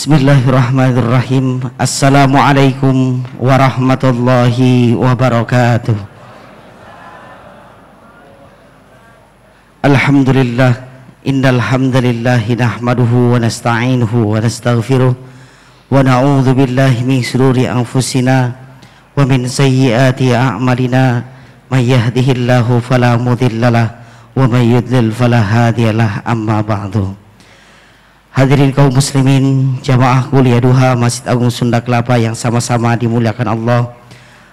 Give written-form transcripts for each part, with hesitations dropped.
Bismillahirrahmanirrahim. Assalamualaikum warahmatullahi wabarakatuh. Alhamdulillah, innal hamdalillahi nahmaduhu wa nasta'inuhu wa nastaghfiruh wa na'udzu billahi min shururi anfusina wa min sayyiati a'malina. May yahdihillahu fala mudhillalah wa may yudlil fala hadiyalah. Amma ba'du. Hadirin kaum muslimin, jamaah kuliah duha Masjid Agung Sunda Kelapa yang sama-sama dimuliakan Allah.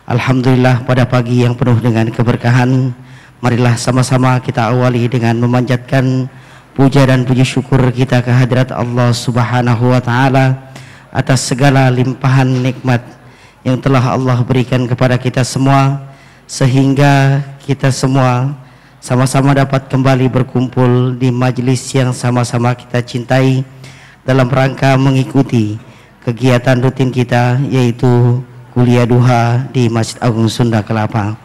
Alhamdulillah, pada pagi yang penuh dengan keberkahan, marilah sama-sama kita awali dengan memanjatkan puja dan puji syukur kita kehadirat Allah Subhanahu wa taala atas segala limpahan nikmat yang telah Allah berikan kepada kita semua, sehingga kita semua sama-sama dapat kembali berkumpul di majelis yang sama-sama kita cintai dalam rangka mengikuti kegiatan rutin kita, yaitu kuliah duha di Masjid Agung Sunda Kelapa.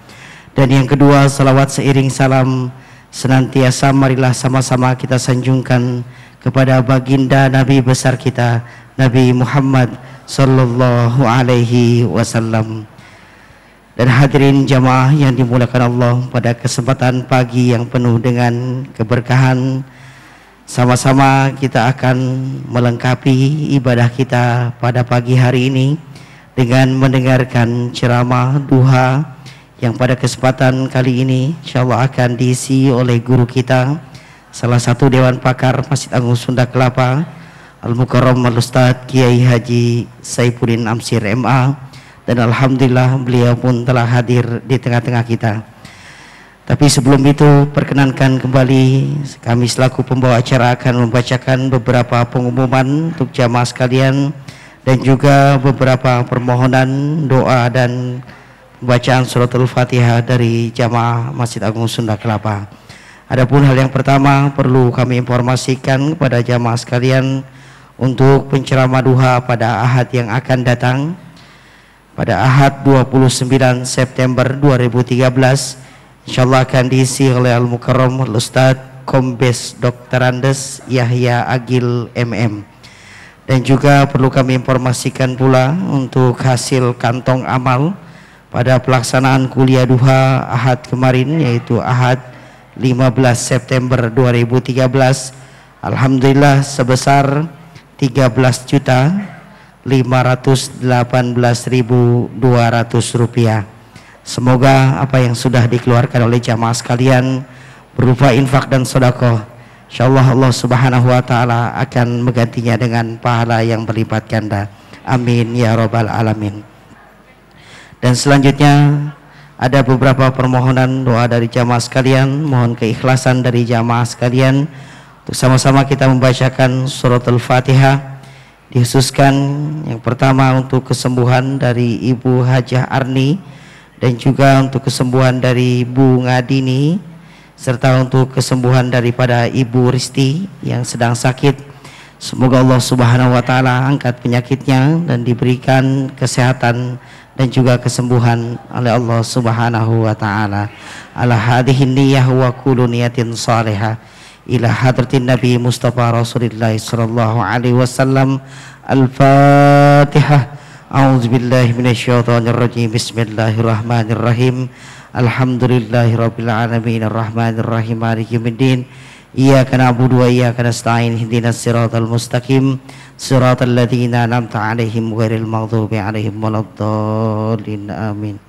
Dan yang kedua, salawat seiring salam senantiasa marilah sama-sama kita sanjungkan kepada baginda Nabi besar kita, Nabi Muhammad sallallahu alaihi wasallam. Dan hadirin jamaah yang dimuliakan Allah, pada kesempatan pagi yang penuh dengan keberkahan, sama-sama kita akan melengkapi ibadah kita pada pagi hari ini dengan mendengarkan ceramah duha yang pada kesempatan kali ini insyaallah akan diisi oleh guru kita, salah satu Dewan Pakar Masjid Agung Sunda Kelapa, Al-Mukarram Al-Ustadz Kiai Haji Saifuddin Amsir MA. Dan alhamdulillah beliau pun telah hadir di tengah-tengah kita. Tapi sebelum itu, perkenankan kembali kami selaku pembawa acara akan membacakan beberapa pengumuman untuk jamaah sekalian dan juga beberapa permohonan doa dan bacaan suratul Fatihah dari jamaah Masjid Agung Sunda Kelapa. Adapun hal yang pertama perlu kami informasikan kepada jamaah sekalian untuk penceramah duha pada Ahad yang akan datang. Pada Ahad 29 September 2013 insyaallah akan diisi oleh Al-Mukarram Al-Ustadz Kombes Dr. Andes Yahya Agil MM. Dan juga perlu kami informasikan pula untuk hasil kantong amal pada pelaksanaan kuliah duha Ahad kemarin, yaitu Ahad 15 September 2013, alhamdulillah sebesar 13.518.200 rupiah. Semoga apa yang sudah dikeluarkan oleh jamaah sekalian berupa infak dan sedekah, insyaallah Allah Subhanahu wa taala akan menggantinya dengan pahala yang berlipat ganda. Amin ya rabbal alamin. Dan selanjutnya ada beberapa permohonan doa dari jamaah sekalian. Mohon keikhlasan dari jamaah sekalian untuk sama-sama kita membacakan suratul Fatihah. Dikhususkan yang pertama untuk kesembuhan dari Ibu Hajah Arni, dan juga untuk kesembuhan dari Bu Ngadini, serta untuk kesembuhan daripada Ibu Risti yang sedang sakit. Semoga Allah Subhanahu wa taala angkat penyakitnya dan diberikan kesehatan dan juga kesembuhan oleh Allah Subhanahu wa taala. Ala hadhihi niyyah wa kullu niyatin salihah ila hadratin Nabi Mustafa Rasulullah sallallahu alaihi wasallam. Al-Fatihah. A'udzubillahi minasyaitonir rajim. Bismillahirrahmanirrahim. Alhamdulillahirabbil alamin arrahmanir rahim maliki yaumiddin. Iyyaka na'budu wa iyyaka nasta'in. Ihdinas siratal mustaqim. Siratal ladzina an'amta 'alaihim ghairil maghdubi 'alaihim waladdallin. Amin.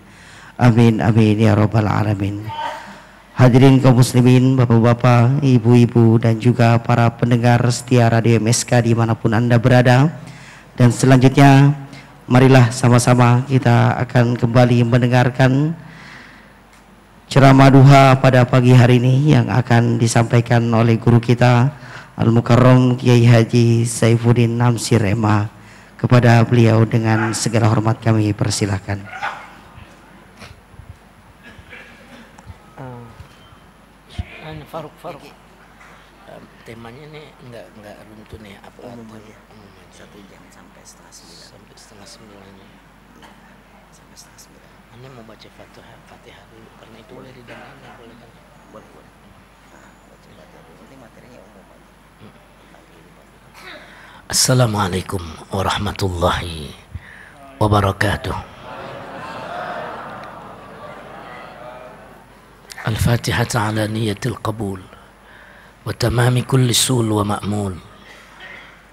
Amin amin ya rabbal alamin. Hadirin kaum muslimin, bapak-bapak, ibu-ibu, dan juga para pendengar setia Radio MSK dimanapun Anda berada. Dan selanjutnya marilah sama-sama kita akan kembali mendengarkan ceramah duha pada pagi hari ini yang akan disampaikan oleh guru kita Al-Mukarram Kiai Haji Saifuddin Amsir MA. Kepada beliau dengan segala hormat kami persilahkan. Faruk temanya nih enggak runtun ya, apa umum aja. 1 jam sampai setengah 9 sampai setengah 9. Anda mau baca Fatihah dulu karena itu boleh didengarkan, boleh kan? Boleh. Baca Fatihah dulu, ini materinya umum aja. Assalamualaikum warahmatullahi wabarakatuh. Al-Fatihah ala niyatil qabul wa tamami kulli sul wa ma'mul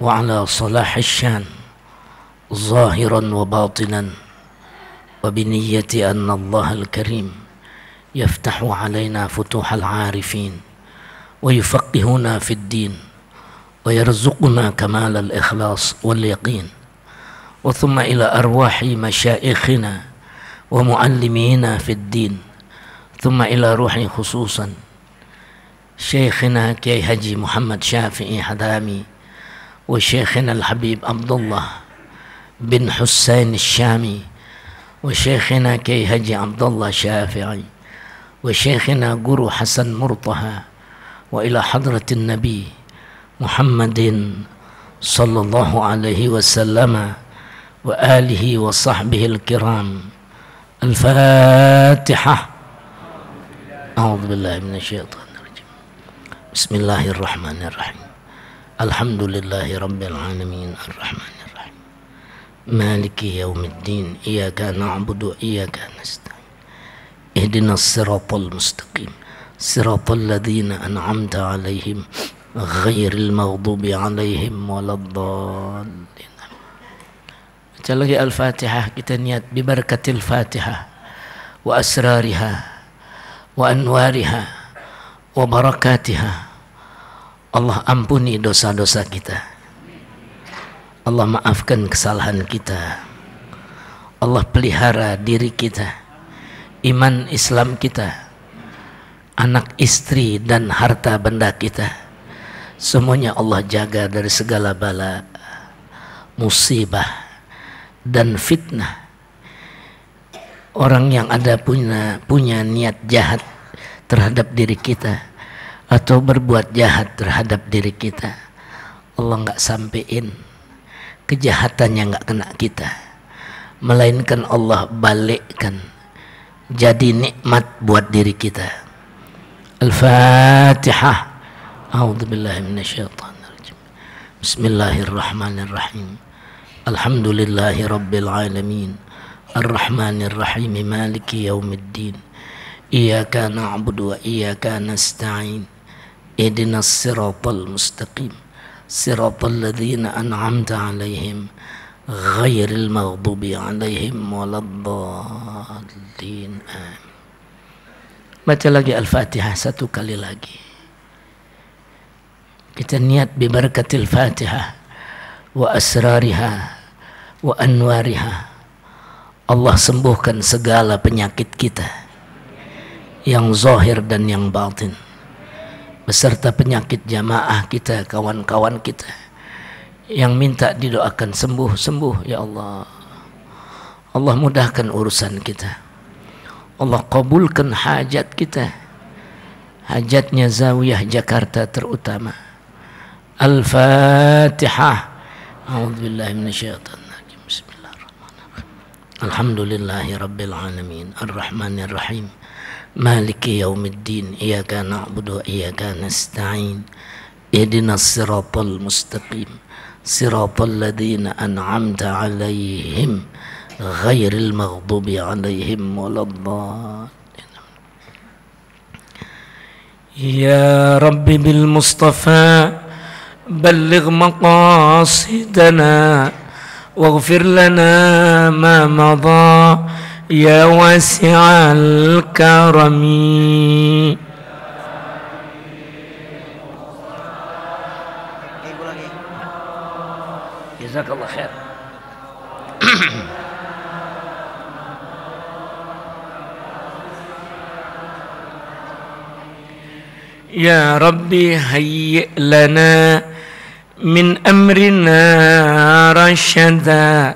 wa ala salahi syan zahiran wa batinan wa biniyati anna Allah al-karim yaftahu alayna futuhal arifin wa yufaqihuna fid din wa yarzuquna kamal al-ikhlas wal yaqin wa thumma ila arwahi masyaikhina wa muallimina fid din thumma ila ruhi khususan Syekhina Kiai Haji Muhammad Syafi'i Hadami wa Syekhina Al-Habib Abdullah bin Hussein Syami wa Syekhina Kiai Haji Abdullah Syafi'i wa Syekhina Guru Hasan Murtaha wa ila hadratin Nabi Muhammadin sallallahu alaihi wasallam wa alihi wa sahbihi al-kiram. Al-Fatihah. A'udzu billahi minasyaitonir rajim. Bismillahirrahmanirrahim. Alhamdulillahi rabbil alamin arrahmanir rahim. Maliki yaumiddin. Iyyaka na'budu wa iyyaka nasta'in. Ihdinas siratal mustaqim. Siratal ladzina an'amta 'alaihim ghairil maghdubi 'alaihim waladdallin. Baca lagi Al-Fatihah, kita niat bibarakatil Fatihah wa asrariha wa anwariha wa barakatiha. Allah ampuni dosa-dosa kita, Allah maafkan kesalahan kita, Allah pelihara diri kita, iman Islam kita, anak istri dan harta benda kita, semuanya Allah jaga dari segala bala, musibah dan fitnah. Orang yang ada punya niat jahat terhadap diri kita atau berbuat jahat terhadap diri kita, Allah nggak sampein kejahatannya, nggak kena kita, melainkan Allah balikkan jadi nikmat buat diri kita. Al-Fatihah. A'udzu billahi minasyaitonir rajim. Bismillahirrahmanirrahim. Alhamdulillahi rabbil alamin. Ar-Rahmanir Rahim. Maliki yaumiddin. Iyyaka na'budu wa iyyaka nasta'in. Ihdinas siratal mustaqim. Siratal ladzina an'amta 'alaihim ghairil maghdubi 'alaihim waladdallin. Amin. Baca lagi Al-Fatihah satu kali lagi. Kita niat bibarakatil Fatihah wa asrariha wa anwariha. Allah sembuhkan segala penyakit kita yang zahir dan yang batin, beserta penyakit jamaah kita, kawan-kawan kita yang minta didoakan sembuh ya Allah. Allah mudahkan urusan kita, Allah kabulkan hajat kita, hajatnya Zawiyah Jakarta terutama. Al-Fatihah. A'udzu billahi minasyaitonir rajim. Bismillahirrahmanirrahim. Alhamdulillahi rabbil alamin. Ar-Rahmanir Rahim. Maliki yaumiddin. Iyyaka na'budu wa iyyaka nasta'in. Ihdinas siratal mustaqim. Siratal ladzina an'amta 'alaihim ghairil maghdubi 'alaihim waladdallin. Ya Rabbi bil Mustafa بلغ مقاصدنا واغفر لنا ما مضى يا واسع الكرم. جزاك الله خير. يا ربي هيئ لنا من أمرنا رشدا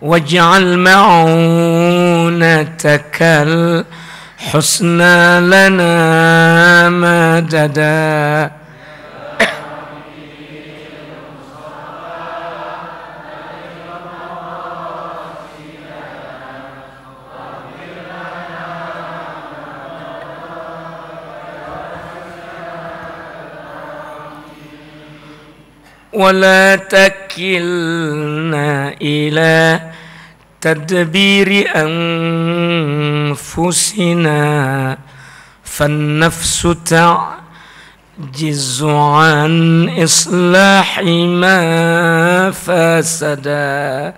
واجعل معونتك الحسنى لنا مددا. ولا تك kilna ila tadbiri anfusina fannafsu ta'jizu an islahi ma fasada.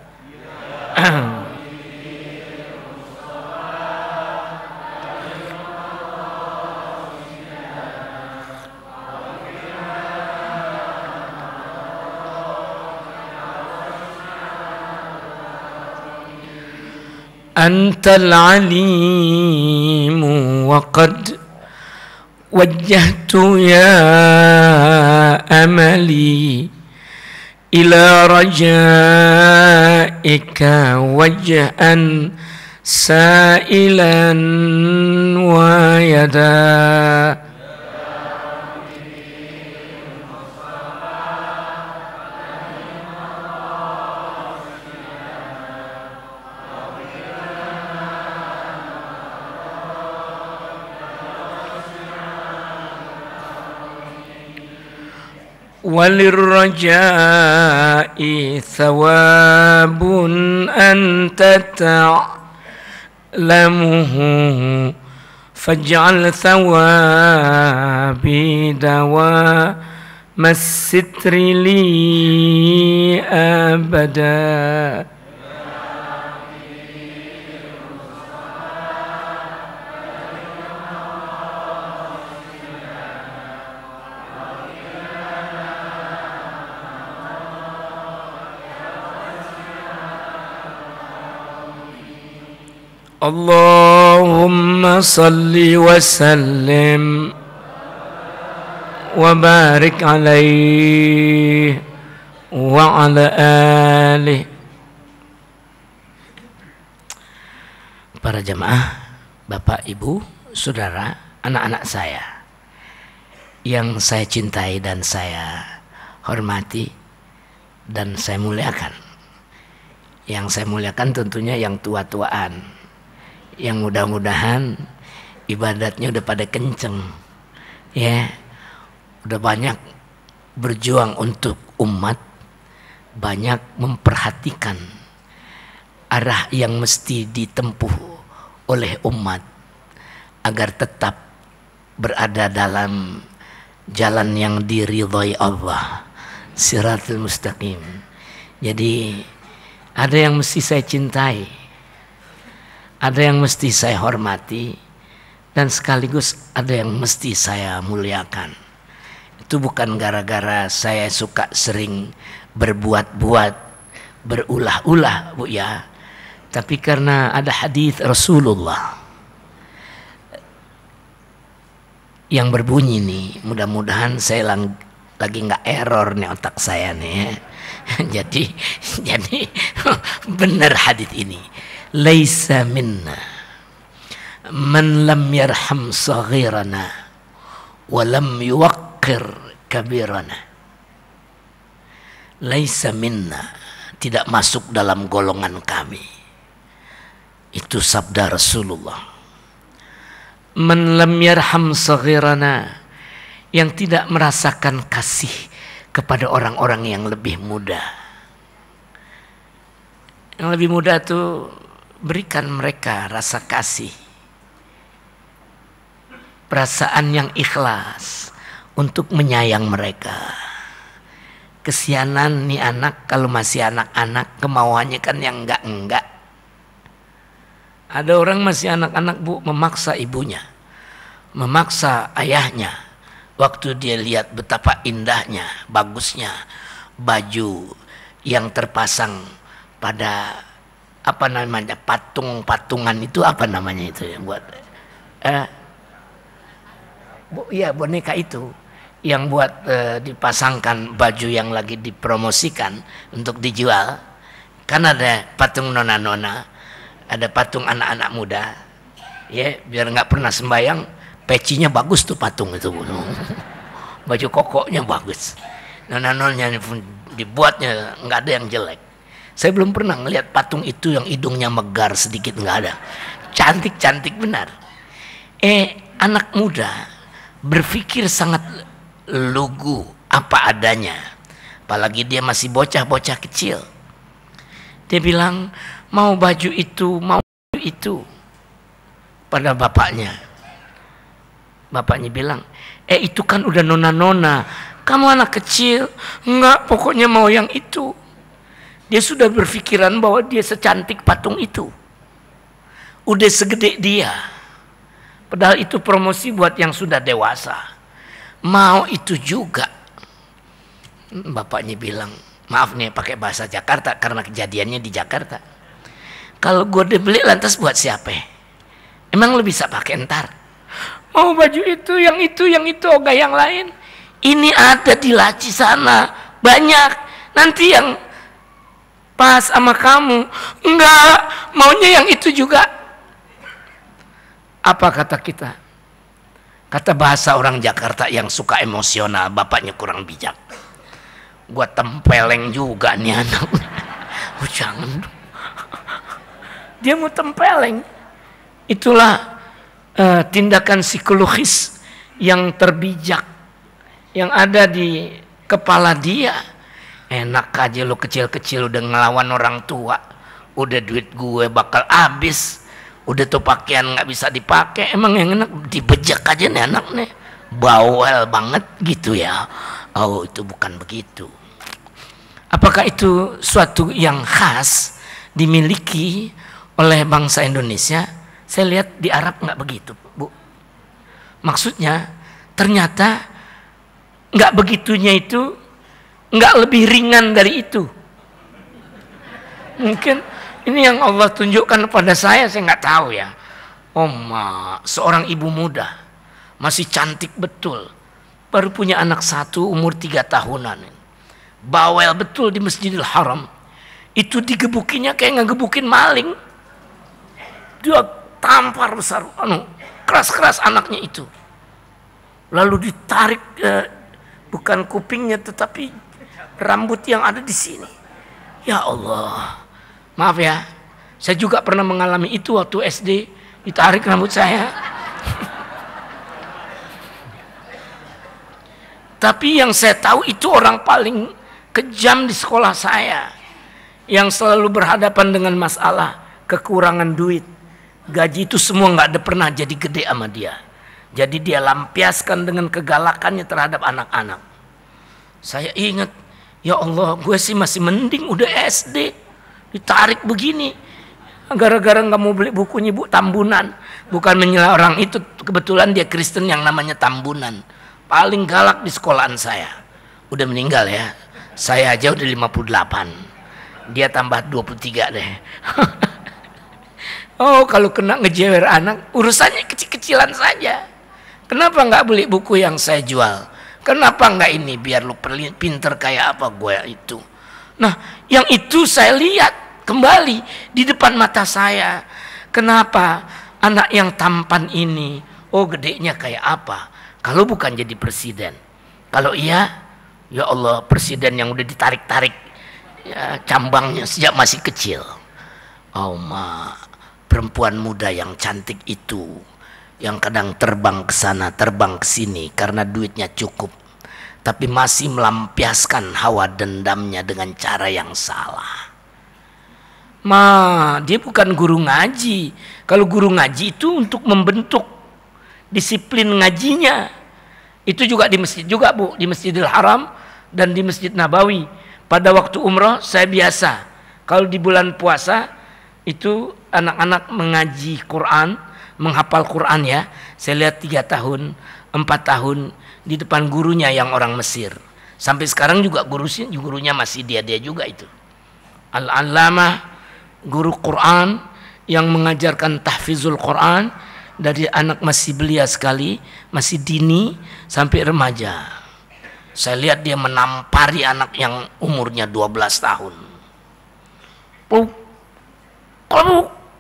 Antal alimu wa qad wajjahtu ya amali ila rajaika wajhan sa'ilan wa yada. Walirraja'i thawabun anta ta'lamuhu faj'al thawabi dawa masitri li abada. Allahumma salli wa sallim wa barik alaihi wa ala alihi. Para jamaah, Bapak, Ibu, Saudara, anak-anak saya yang saya cintai dan saya hormati dan saya muliakan. Yang saya muliakan tentunya yang tua-tuaan, yang mudah-mudahan ibadatnya udah pada kenceng, ya, udah banyak berjuang untuk umat, banyak memperhatikan arah yang mesti ditempuh oleh umat agar tetap berada dalam jalan yang diridhai Allah, siratul mustaqim. Jadi ada yang mesti saya cintai, ada yang mesti saya hormati, dan sekaligus ada yang mesti saya muliakan. Itu bukan gara-gara saya suka sering berbuat-buat, berulah-ulah, Bu ya, tapi karena ada hadis Rasulullah yang berbunyi nih, mudah-mudahan saya lagi nggak error nih otak saya nih ya. jadi benar hadis ini, laisa minna man lam yarham saghirana wa lam yuwaqqir kabirana. Laisa minna, tidak masuk dalam golongan kami. Itu sabda Rasulullah. Man lam yarham saghirana, yang tidak merasakan kasih kepada orang-orang yang lebih muda. Yang lebih muda tuh berikan mereka rasa kasih, perasaan yang ikhlas untuk menyayang mereka. Kesianan nih anak, kalau masih anak-anak kemauannya kan yang enggak-enggak. Ada orang masih anak-anak, Bu, memaksa ibunya, memaksa ayahnya. Waktu dia lihat betapa indahnya, bagusnya baju yang terpasang pada apa namanya, patung-patungan itu, apa namanya itu yang buat iya, boneka itu yang buat dipasangkan baju yang lagi dipromosikan untuk dijual. Kan ada patung nona-nona, ada patung anak-anak muda, ya, biar nggak pernah sembayang. Pecinya bagus tuh patung itu, baju kokoknya bagus, nona-nonanya dibuatnya nggak ada yang jelek. Saya belum pernah ngelihat patung itu yang hidungnya megar sedikit, nggak ada. Cantik-cantik benar. Anak muda berpikir sangat lugu, apa adanya. apalagi dia masih bocah-bocah kecil. Dia bilang mau baju itu, mau baju itu pada bapaknya. Bapaknya bilang, itu kan udah nona-nona, kamu anak kecil. Enggak, pokoknya mau yang itu. Dia sudah berpikiran bahwa dia secantik patung itu, udah segede dia. Padahal itu promosi buat yang sudah dewasa. Mau itu juga. Bapaknya bilang, maaf nih pakai bahasa Jakarta karena kejadiannya di Jakarta. Kalau gue udah beli lantas buat siapa? Emang lu bisa pakai ntar? Mau baju itu, yang itu, ogah yang lain. Ini ada di laci sana, banyak. Nanti yang pas sama kamu. Enggak, maunya yang itu juga. Apa kata kita? Kata bahasa orang Jakarta yang suka emosional, bapaknya kurang bijak. Gua tempeleng juga nih anak. Oh, jangan. Dia mau tempeleng. Itulah tindakan psikologis yang terbijak yang ada di kepala dia. Enak aja lo kecil-kecil udah ngelawan orang tua, udah duit gue bakal habis, udah tuh pakaian nggak bisa dipakai. Emang yang enak dibejek aja nih anak nih, bawel banget gitu ya. Oh, itu bukan begitu. Apakah itu suatu yang khas dimiliki oleh bangsa Indonesia? Saya lihat di Arab nggak begitu, Bu. Maksudnya ternyata nggak begitunya itu nggak lebih ringan dari itu. Mungkin ini yang Allah tunjukkan pada saya nggak tahu ya. Seorang ibu muda masih cantik betul, baru punya anak satu umur 3 tahunan, bawel betul di Masjidil Haram. Itu digebukinya kayak ngegebukin maling. Dia tampar besar, keras-keras anaknya itu. Lalu ditarik bukan kupingnya tetapi rambut yang ada di sini. Ya Allah, maaf ya, saya juga pernah mengalami itu waktu SD, ditarik rambut saya. Tapi yang saya tahu itu orang paling kejam di sekolah saya, yang selalu berhadapan dengan masalah kekurangan duit. Gaji itu semua nggak ada pernah jadi gede sama dia. Jadi dia lampiaskan dengan kegalakannya terhadap anak-anak. Saya ingat, ya Allah, gue sih masih mending udah SD ditarik begini. Gara-gara nggak mau beli bukunya Bu Tambunan. Bukan menyela orang itu, kebetulan dia Kristen yang namanya Tambunan. Paling galak di sekolahan saya. Udah meninggal ya. Saya aja udah 58. Dia tambah 23 deh. Oh, kalau kena ngejewer anak, urusannya kecil-kecilan saja. Kenapa nggak beli buku yang saya jual? Kenapa nggak ini? Biar lu pinter kayak apa gue itu. Nah, yang itu saya lihat kembali di depan mata saya. Kenapa anak yang tampan ini, gedenya kayak apa? Kalau bukan jadi presiden. Kalau iya, ya Allah, presiden yang udah ditarik-tarik ya, cambangnya sejak masih kecil. Perempuan muda yang cantik itu, yang kadang terbang ke sana, terbang ke sini karena duitnya cukup, tapi masih melampiaskan hawa dendamnya dengan cara yang salah. Dia bukan guru ngaji. Kalau guru ngaji itu untuk membentuk disiplin ngajinya. Itu juga di masjid juga, Bu, di Masjidil Haram dan di Masjid Nabawi. Pada waktu umroh saya biasa, kalau di bulan puasa itu anak-anak mengaji Quran, menghafal Quran ya. Saya lihat 3 tahun, 4 tahun di depan gurunya yang orang Mesir. Sampai sekarang juga gurunya masih dia juga itu. Al-Allamah, guru Quran yang mengajarkan tahfizul Quran dari anak masih belia sekali, masih dini sampai remaja. Saya lihat dia menampari anak yang umurnya 12 tahun.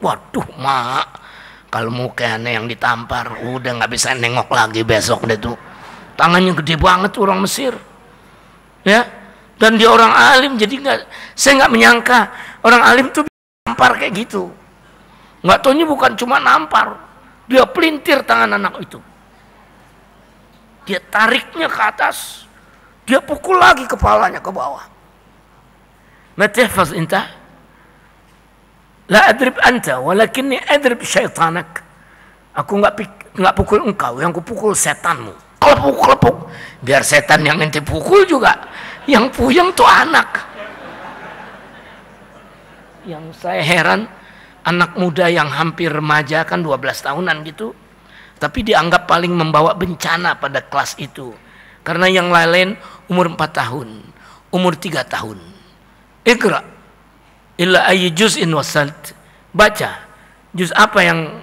Waduh, Mak, kalau mukanya yang ditampar udah nggak bisa nengok lagi besok deh tuh. Tangannya gede banget orang Mesir, ya. Dan dia orang alim, jadi saya nggak menyangka orang alim tuh nampar kayak gitu. Nggak taunya bukan cuma nampar, dia pelintir tangan anak itu. Dia tariknya ke atas, Dia pukul lagi kepalanya ke bawah. Ma tahfaz inta? La adrib anta, walakinni adrib syaitanak. Aku enggak pukul engkau, yang kupukul setanmu. Kelepuk. Biar setan yang ente pukul juga yang puyeng tuh anak. Yang saya heran, anak muda yang hampir remaja, kan 12 tahunan gitu, tapi dianggap paling membawa bencana pada kelas itu. Karena yang lain umur 4 tahun, umur 3 tahun. Iqra illa ayyi juz'in wasalt. Baca juz apa yang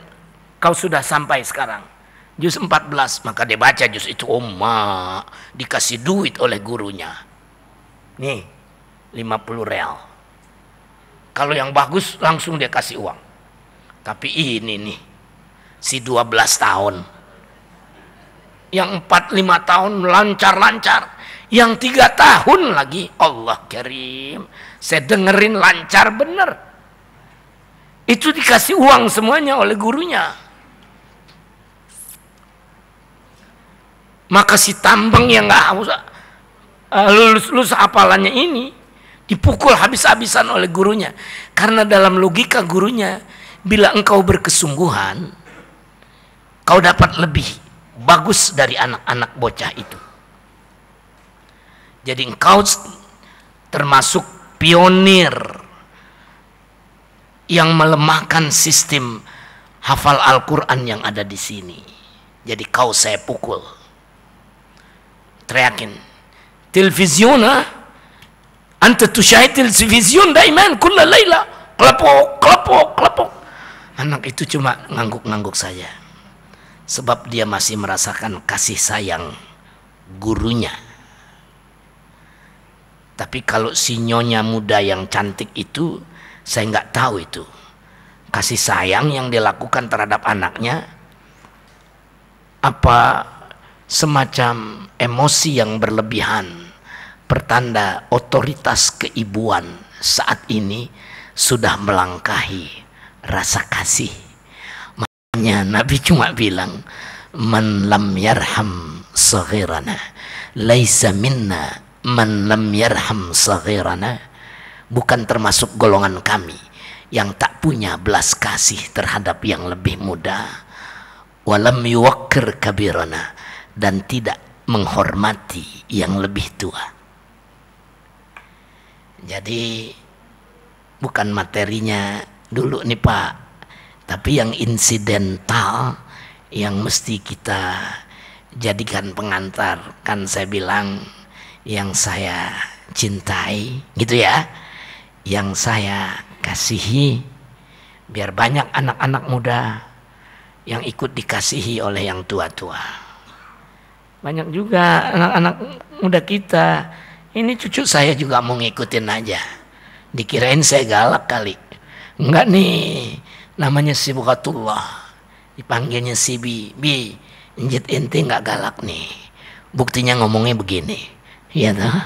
kau sudah sampai sekarang. Juz 14, maka dia baca juz itu. Dikasih duit oleh gurunya. Nih, 50 real. Kalau yang bagus langsung dia kasih uang. Tapi ini nih, si 12 tahun. Yang 4-5 tahun lancar-lancar. Yang 3 tahun lagi, Allah Karim, saya dengerin lancar bener. Itu dikasih uang semuanya oleh gurunya. Maka si tambang yang nggak lulus hafalannya ini dipukul habis-habisan oleh gurunya. Karena dalam logika gurunya, bila engkau berkesungguhan, kau dapat lebih bagus dari anak-anak bocah itu. Jadi engkau termasuk pionir yang melemahkan sistem hafal Al-Quran yang ada di sini. Jadi kau saya pukul. Teriakin, televisiona, anta tusyahid televisiun daiman kulla laila, kelepok. Anak itu cuma ngangguk-ngangguk saja, sebab dia masih merasakan kasih sayang gurunya. Tapi kalau si nyonya muda yang cantik itu, saya nggak tahu itu kasih sayang yang dilakukan terhadap anaknya apa semacam emosi yang berlebihan, pertanda otoritas keibuan saat ini sudah melangkahi rasa kasih. Makanya Nabi cuma bilang, man lam yarham saghirana laisa minna man lam yarham saghirana. Bukan termasuk golongan kami yang tak punya belas kasih terhadap yang lebih muda. Walam yuwakkir kabirana, dan tidak menghormati yang lebih tua. Jadi bukan materinya dulu nih Pak, tapi yang insidental yang mesti kita jadikan pengantar. Kan saya bilang yang saya cintai gitu ya, yang saya kasihi, biar banyak anak-anak muda yang ikut dikasihi oleh yang tua-tua. Banyak juga anak-anak muda kita, ini cucu saya juga mau ngikutin aja, dikirain saya galak kali. Enggak nih, namanya Sibghatullah, dipanggilnya Sibi. Bi, njit ente nggak galak nih, buktinya ngomongnya begini, ya toh,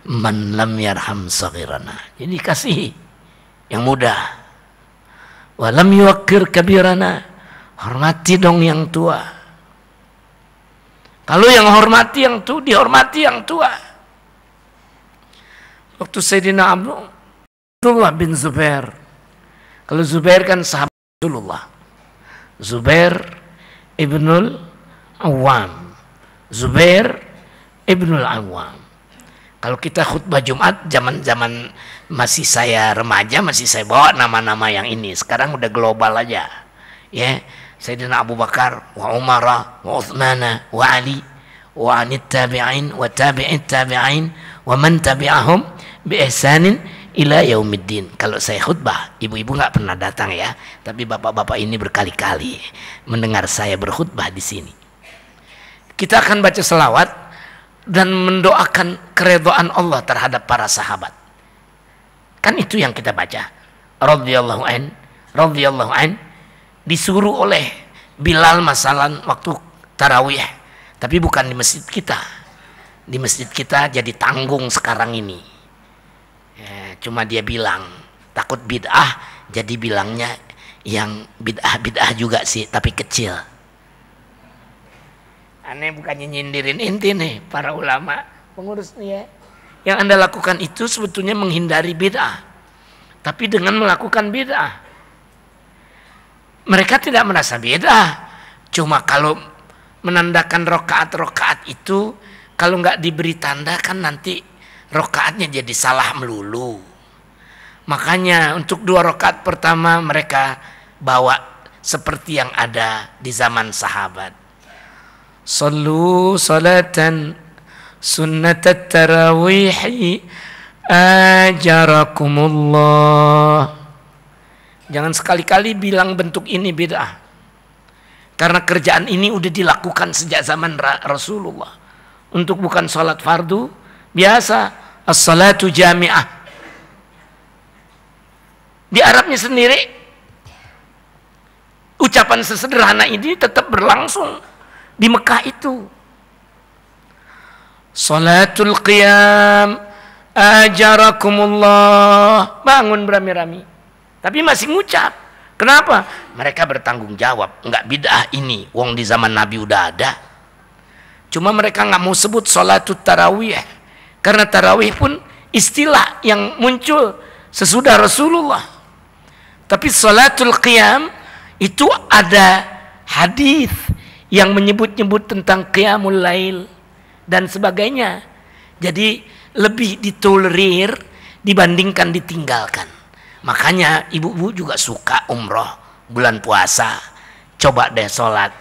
man lam yarham saghirana. Jadi kasih yang muda, walam yuwakkir kabirana, hormati dong yang tua. Kalau yang hormati yang tua, dihormati yang tua. Waktu Sayyidina Abdullah bin Zubair, kalau Zubair kan sahabat Rasulullah, Zubair ibnul Awam, Zubair ibnul Awam. Kalau kita khutbah Jumat, zaman masih saya remaja, masih saya bawa nama-nama yang ini. Sekarang udah global aja, ya. Sayyidina Abu Bakar, wa Umar, wa Uthman, wa Ali, wa anit tabi'in, wa tabi'it tabi'in, wa man tabi'ahum bi ihsanin ila yaumiddin. Kalau saya khutbah, ibu-ibu nggak pernah datang ya, tapi bapak-bapak ini berkali-kali mendengar saya berkhutbah di sini. Kita akan baca selawat dan mendoakan keridhaan Allah terhadap para sahabat. Kan itu yang kita baca. Radhiyallahu an, disuruh oleh Bilal masalan waktu tarawih, tapi bukan di masjid kita. Di masjid kita jadi tanggung sekarang ini. Ya, cuma dia bilang takut bid'ah, jadi bilangnya yang bid'ah juga sih, tapi kecil. Aneh bukannya nyindirin inti nih para ulama. pengurus nih ya. Yang Anda lakukan itu sebetulnya menghindari bid'ah. Tapi dengan melakukan bid'ah. Mereka tidak merasa bid'ah. Cuma kalau menandakan rokaat-rokaat itu, kalau nggak diberi tanda kan nanti rokaatnya jadi salah melulu. Makanya untuk 2 rokaat pertama mereka bawa seperti yang ada di zaman sahabat. Sallu salatan sunnatat tarawih ajarakumullah. Jangan sekali-kali bilang bentuk ini bid'ah. Karena kerjaan ini udah dilakukan sejak zaman Rasulullah. Untuk bukan sholat fardu biasa, as-salatu jami'ah. Di Arabnya sendiri ucapan sesederhana ini tetap berlangsung di Mekah itu. Salatul qiyam ajarakumullah, bangun beramai-ramai. Tapi masih ngucap. Kenapa? Mereka bertanggung jawab, enggak bid'ah ini, wong di zaman Nabi udah ada. Cuma mereka nggak mau sebut salatul tarawih, karena tarawih pun istilah yang muncul sesudah Rasulullah. Tapi salatul qiyam itu ada hadis yang menyebut-nyebut tentang qiyamul lail dan sebagainya. Jadi lebih ditolerir dibandingkan ditinggalkan. Makanya ibu-ibu juga suka umroh bulan puasa. Coba deh sholat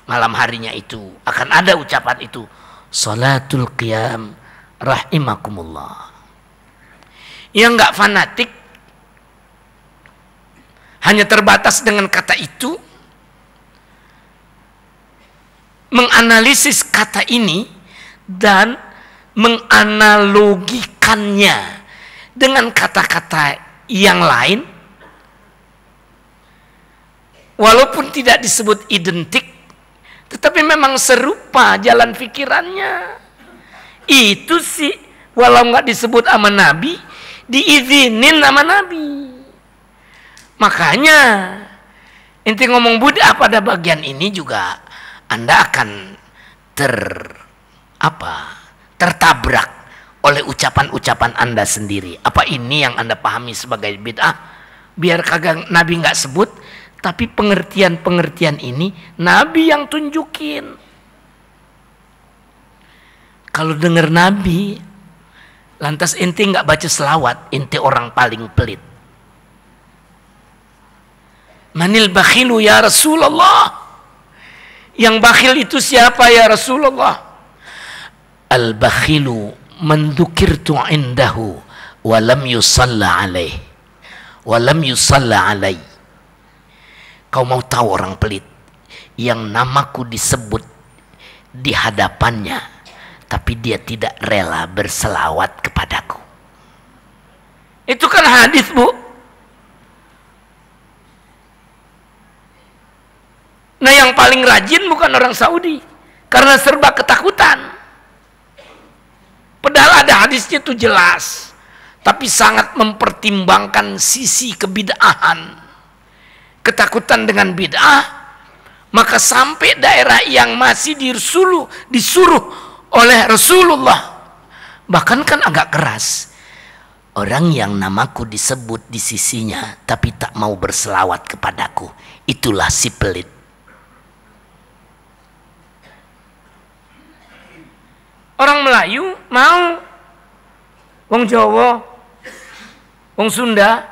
malam harinya itu. Akan ada ucapan itu. Salatul qiyam rahimakumullah. Yang nggak fanatik hanya terbatas dengan kata itu, menganalisis kata ini dan menganalogikannya dengan kata-kata yang lain, walaupun tidak disebut identik, tetapi memang serupa jalan pikirannya. Itu sih, walau nggak disebut sama Nabi, diizinin sama Nabi. Makanya inti ngomong bid'ah pada bagian ini juga Anda akan tertabrak oleh ucapan-ucapan Anda sendiri. Apa ini yang Anda pahami sebagai bid'ah? Biar kagak Nabi nggak sebut, tapi pengertian-pengertian ini Nabi yang tunjukin. Kalau dengar Nabi, lantas inti nggak baca selawat, inti orang paling pelit. Manil bakhilu ya Rasulullah. Yang bakhil itu siapa ya Rasulullah? Al bakhilu man dzukirtu indahu wa lam yusalla alaih wa lam yusalla alai. Kau mau tahu orang pelit? Yang namaku disebut di hadapannya, tapi dia tidak rela berselawat kepadaku. Itu kan hadis, Bu. Nah, yang paling rajin bukan orang Saudi, karena serba ketakutan. Padahal ada hadisnya itu jelas, tapi sangat mempertimbangkan sisi kebid'ahan. Ketakutan dengan bid'ah, maka sampai daerah yang masih disuruh oleh Rasulullah, bahkan kan agak keras. Orang yang namaku disebut di sisinya, tapi tak mau berselawat kepadaku, itulah si pelit. Orang Melayu mau, wong Jawa, wong Sunda,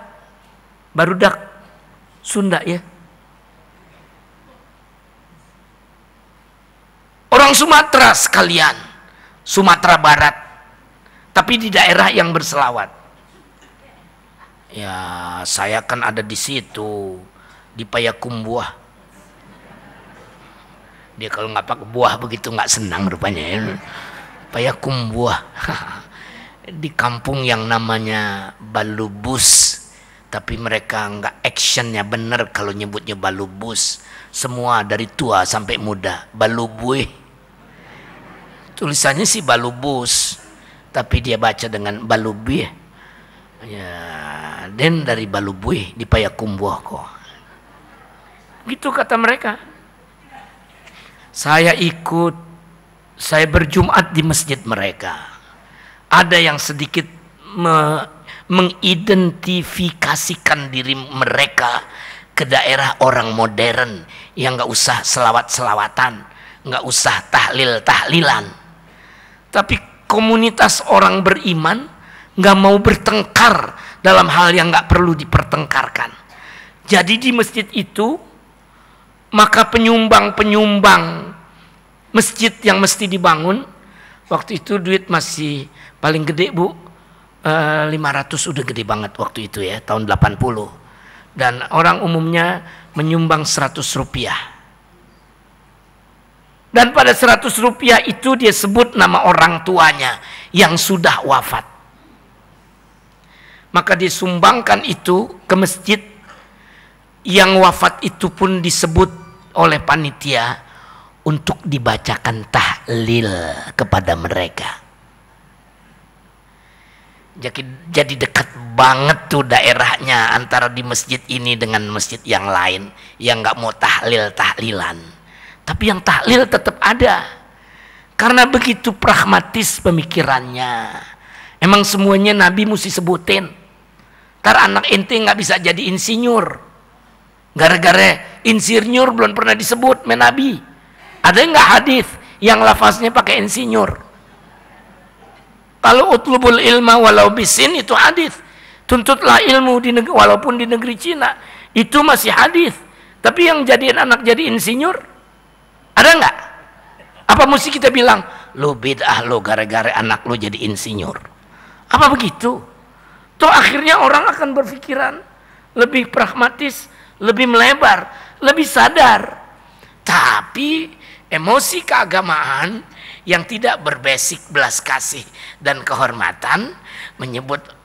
barudak Sunda ya. Orang Sumatera sekalian, Sumatera Barat, tapi di daerah yang berselawat. Ya, saya kan ada di situ, di Payakumbuh. Dia kalau nggak pakai buah begitu nggak senang rupanya ya. Payakumbuh di kampung yang namanya Balubus, tapi mereka nggak actionnya bener kalau nyebutnya Balubus. Semua dari tua sampai muda Balubuih, tulisannya sih Balubus, tapi dia baca dengan Balubuih ya. Dan dari Balubuih di Payakumbuh kok gitu kata mereka. Saya ikut, saya berjumat di masjid mereka. ada yang sedikit mengidentifikasikan diri mereka ke daerah orang modern yang nggak usah selawat-selawatan, nggak usah tahlil-tahlilan. Tapi komunitas orang beriman nggak mau bertengkar dalam hal yang nggak perlu dipertengkarkan. Jadi di masjid itu maka penyumbang masjid yang mesti dibangun, waktu itu duit masih paling gede Bu, 500 udah gede banget waktu itu ya, tahun 80. Dan orang umumnya menyumbang 100 rupiah. Dan pada 100 rupiah itu dia sebut nama orang tuanya yang sudah wafat. Maka disumbangkan itu ke masjid. Yang wafat itu pun disebut oleh panitia untuk dibacakan tahlil kepada mereka. Jadi dekat banget tuh daerahnya antara di masjid ini dengan masjid yang lain yang nggak mau tahlil-tahlilan. Tapi yang tahlil tetap ada. Karena begitu pragmatis pemikirannya. Emang semuanya Nabi mesti sebutin. Ntar anak ente nggak bisa jadi insinyur. Gara-gara insinyur belum pernah disebut Nabi. Ada nggak hadis yang lafaznya pakai insinyur? Kalau utlubul ilma walau bisin itu hadis. Tuntutlah ilmu walaupun di negeri Cina. Itu masih hadis. Tapi yang jadiin anak jadi insinyur ada nggak? Apa mesti kita bilang lo bid'ah lo gara-gara anak lo jadi insinyur? Apa begitu? Toh akhirnya orang akan berpikiran lebih pragmatis, lebih melebar, lebih sadar. Tapi emosi keagamaan yang tidak berbasic belas kasih dan kehormatan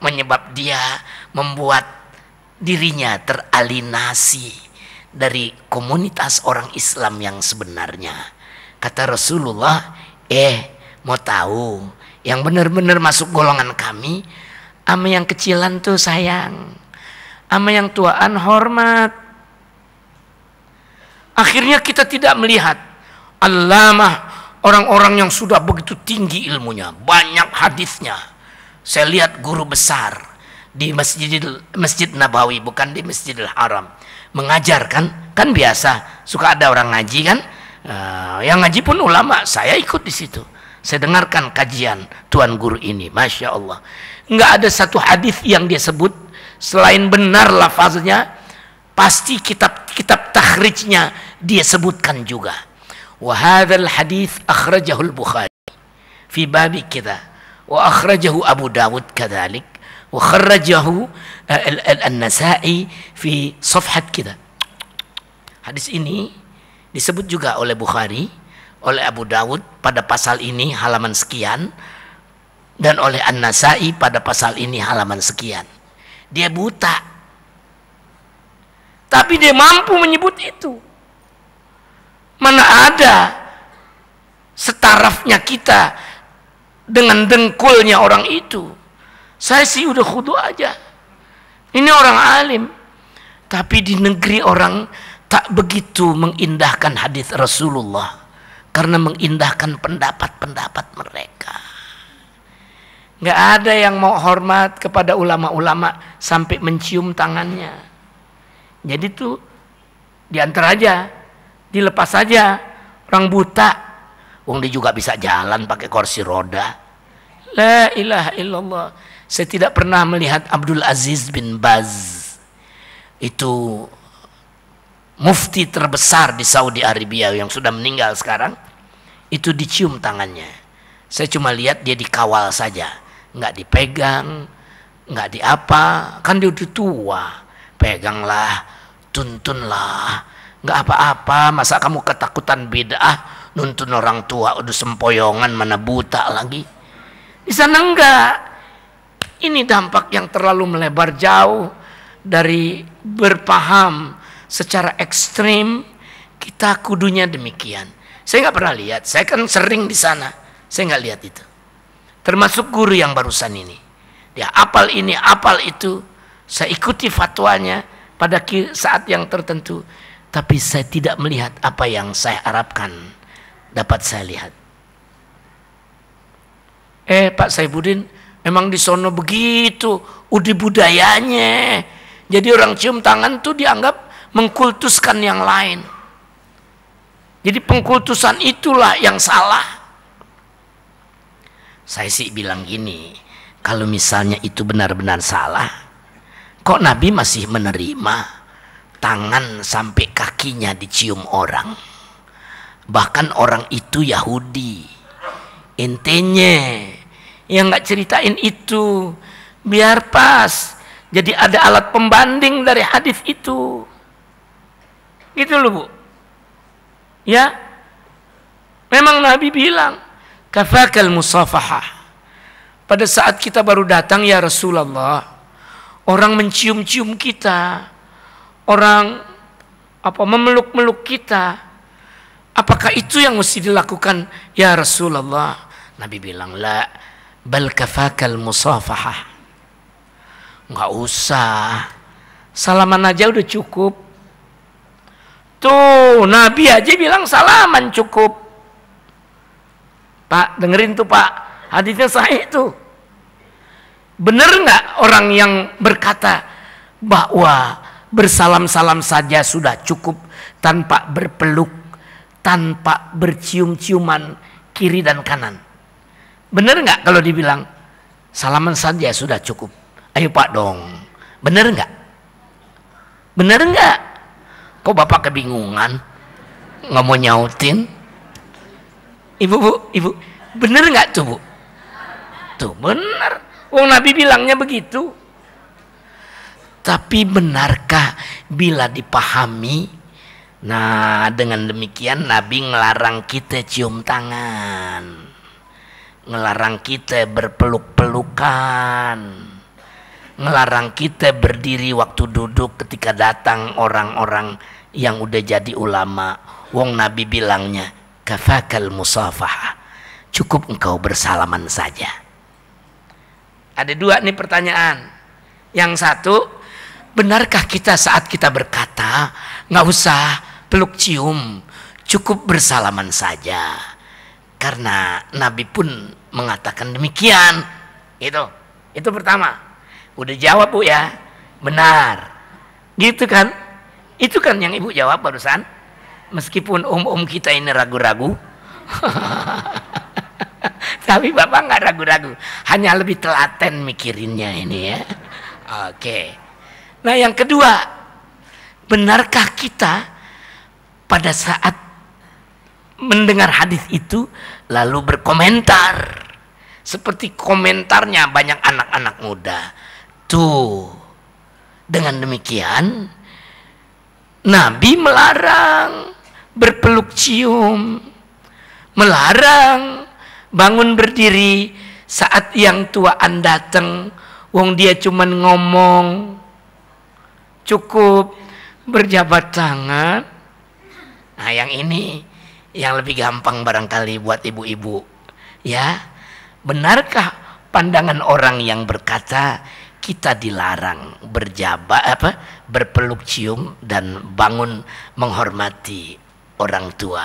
menyebab dia membuat dirinya teralinasi dari komunitas orang Islam yang sebenarnya. Kata Rasulullah, mau tahu yang benar-benar masuk golongan kami, ama yang kecilan tuh sayang, ama yang tuaan hormat. Akhirnya kita tidak melihat allamah, orang-orang yang sudah begitu tinggi ilmunya, banyak hadisnya. Saya lihat guru besar di Masjid Nabawi, bukan di Masjidil Haram, mengajar kan biasa suka ada orang ngaji kan, yang ngaji pun ulama. Saya ikut di situ, saya dengarkan kajian tuan guru ini, masya Allah. Nggak ada satu hadis yang dia sebut selain benar lafaznya, pasti kitab takhrijnya dia sebutkan juga. Wa hadzal hadits akhrajahu al-Bukhari fi babi kita, wa akhrajahu Abu Dawud kadzalik, wa kharrajahu An-Nasa'i fi safhat kita. Hadis ini disebut juga oleh Bukhari, oleh Abu Dawud pada pasal ini halaman sekian, dan oleh An-Nasa'i pada pasal ini halaman sekian. Dia buta, tapi dia mampu menyebut itu. Mana ada setarafnya kita dengan dengkulnya orang itu. Saya sih udah khudu aja. Ini orang alim. Tapi di negeri orang tak begitu mengindahkan hadis Rasulullah, karena mengindahkan pendapat-pendapat mereka. Nggak ada yang mau hormat kepada ulama-ulama sampai mencium tangannya. Jadi tuh diantar aja, dilepas saja. Orang buta, wong dia juga bisa jalan pakai kursi roda. La ilaha illallah. Saya tidak pernah melihat Abdul Aziz bin Baz, itu mufti terbesar di Saudi Arabia yang sudah meninggal sekarang, itu dicium tangannya. Saya cuma lihat dia dikawal saja, nggak dipegang, nggak diapa, kan dia udah tua. Peganglah, tuntunlah, nggak apa-apa. Masa kamu ketakutan bid'ah, nuntun orang tua udah sempoyongan, mana buta lagi. Di sana enggak. Ini dampak yang terlalu melebar jauh dari berpaham secara ekstrim. Kita kudunya demikian. Saya nggak pernah lihat. Saya kan sering di sana. Saya nggak lihat itu. Termasuk guru yang barusan ini. Dia apal ini, apal itu. Saya ikuti fatwanya pada saat yang tertentu. Tapi saya tidak melihat apa yang saya harapkan dapat saya lihat. Pak Saifuddin, memang di sono begitu, udah budayanya. Jadi orang cium tangan tuh dianggap mengkultuskan yang lain. Jadi pengkultusan itulah yang salah. Saya sih bilang gini, kalau misalnya itu benar-benar salah, kok Nabi masih menerima tangan sampai kakinya dicium orang? Bahkan orang itu Yahudi. Intinya yang nggak ceritain itu biar pas. Jadi ada alat pembanding dari hadis itu. Gitu loh, Bu. Ya. Memang Nabi bilang, kafakal musafahah. Pada saat kita baru datang ya Rasulullah, orang mencium-cium kita, orang memeluk-meluk kita, apakah itu yang mesti dilakukan ya Rasulullah? Nabi bilang, la, bal kafakal musafahah. Nggak usah, salaman aja udah cukup. Tuh Nabi aja bilang salaman cukup. Pak, dengerin tuh Pak, hadisnya sahih tuh. Bener nggak orang yang berkata bahwa bersalam-salam saja sudah cukup tanpa berpeluk, tanpa bercium-ciuman kiri dan kanan? Bener nggak kalau dibilang salaman saja sudah cukup? Ayo Pak dong, bener nggak? Bener nggak? Kok Bapak kebingungan, nggak mau nyautin? Ibu, bener nggak tuh Bu? Tuh bener. Wong Nabi bilangnya begitu. Tapi benarkah bila dipahami? Nah, dengan demikian Nabi ngelarang kita cium tangan, ngelarang kita berpeluk-pelukan, ngelarang kita berdiri waktu duduk ketika datang orang-orang yang udah jadi ulama. Wong Nabi bilangnya kafakal musafahah, cukup engkau bersalaman saja. Ada dua nih pertanyaan. Yang satu, benarkah kita saat kita berkata nggak usah peluk cium, cukup bersalaman saja? Karena Nabi pun mengatakan demikian. Itu pertama. Udah jawab Bu ya, benar. Gitu kan? Itu kan yang Ibu jawab barusan. Meskipun om-om kita ini ragu-ragu. Tapi Bapak nggak ragu-ragu, hanya lebih telaten mikirinnya ini ya. Oke. Nah yang kedua, benarkah kita pada saat mendengar hadis itu lalu berkomentar seperti komentarnya banyak anak-anak muda? Tuh, dengan demikian Nabi melarang berpeluk cium, melarang bangun berdiri saat yang tuaan datang. Wong dia cuman ngomong, cukup berjabat tangan. Nah yang ini yang lebih gampang barangkali buat ibu-ibu ya. Benarkah pandangan orang yang berkata kita dilarang berpeluk cium dan bangun menghormati orang tua?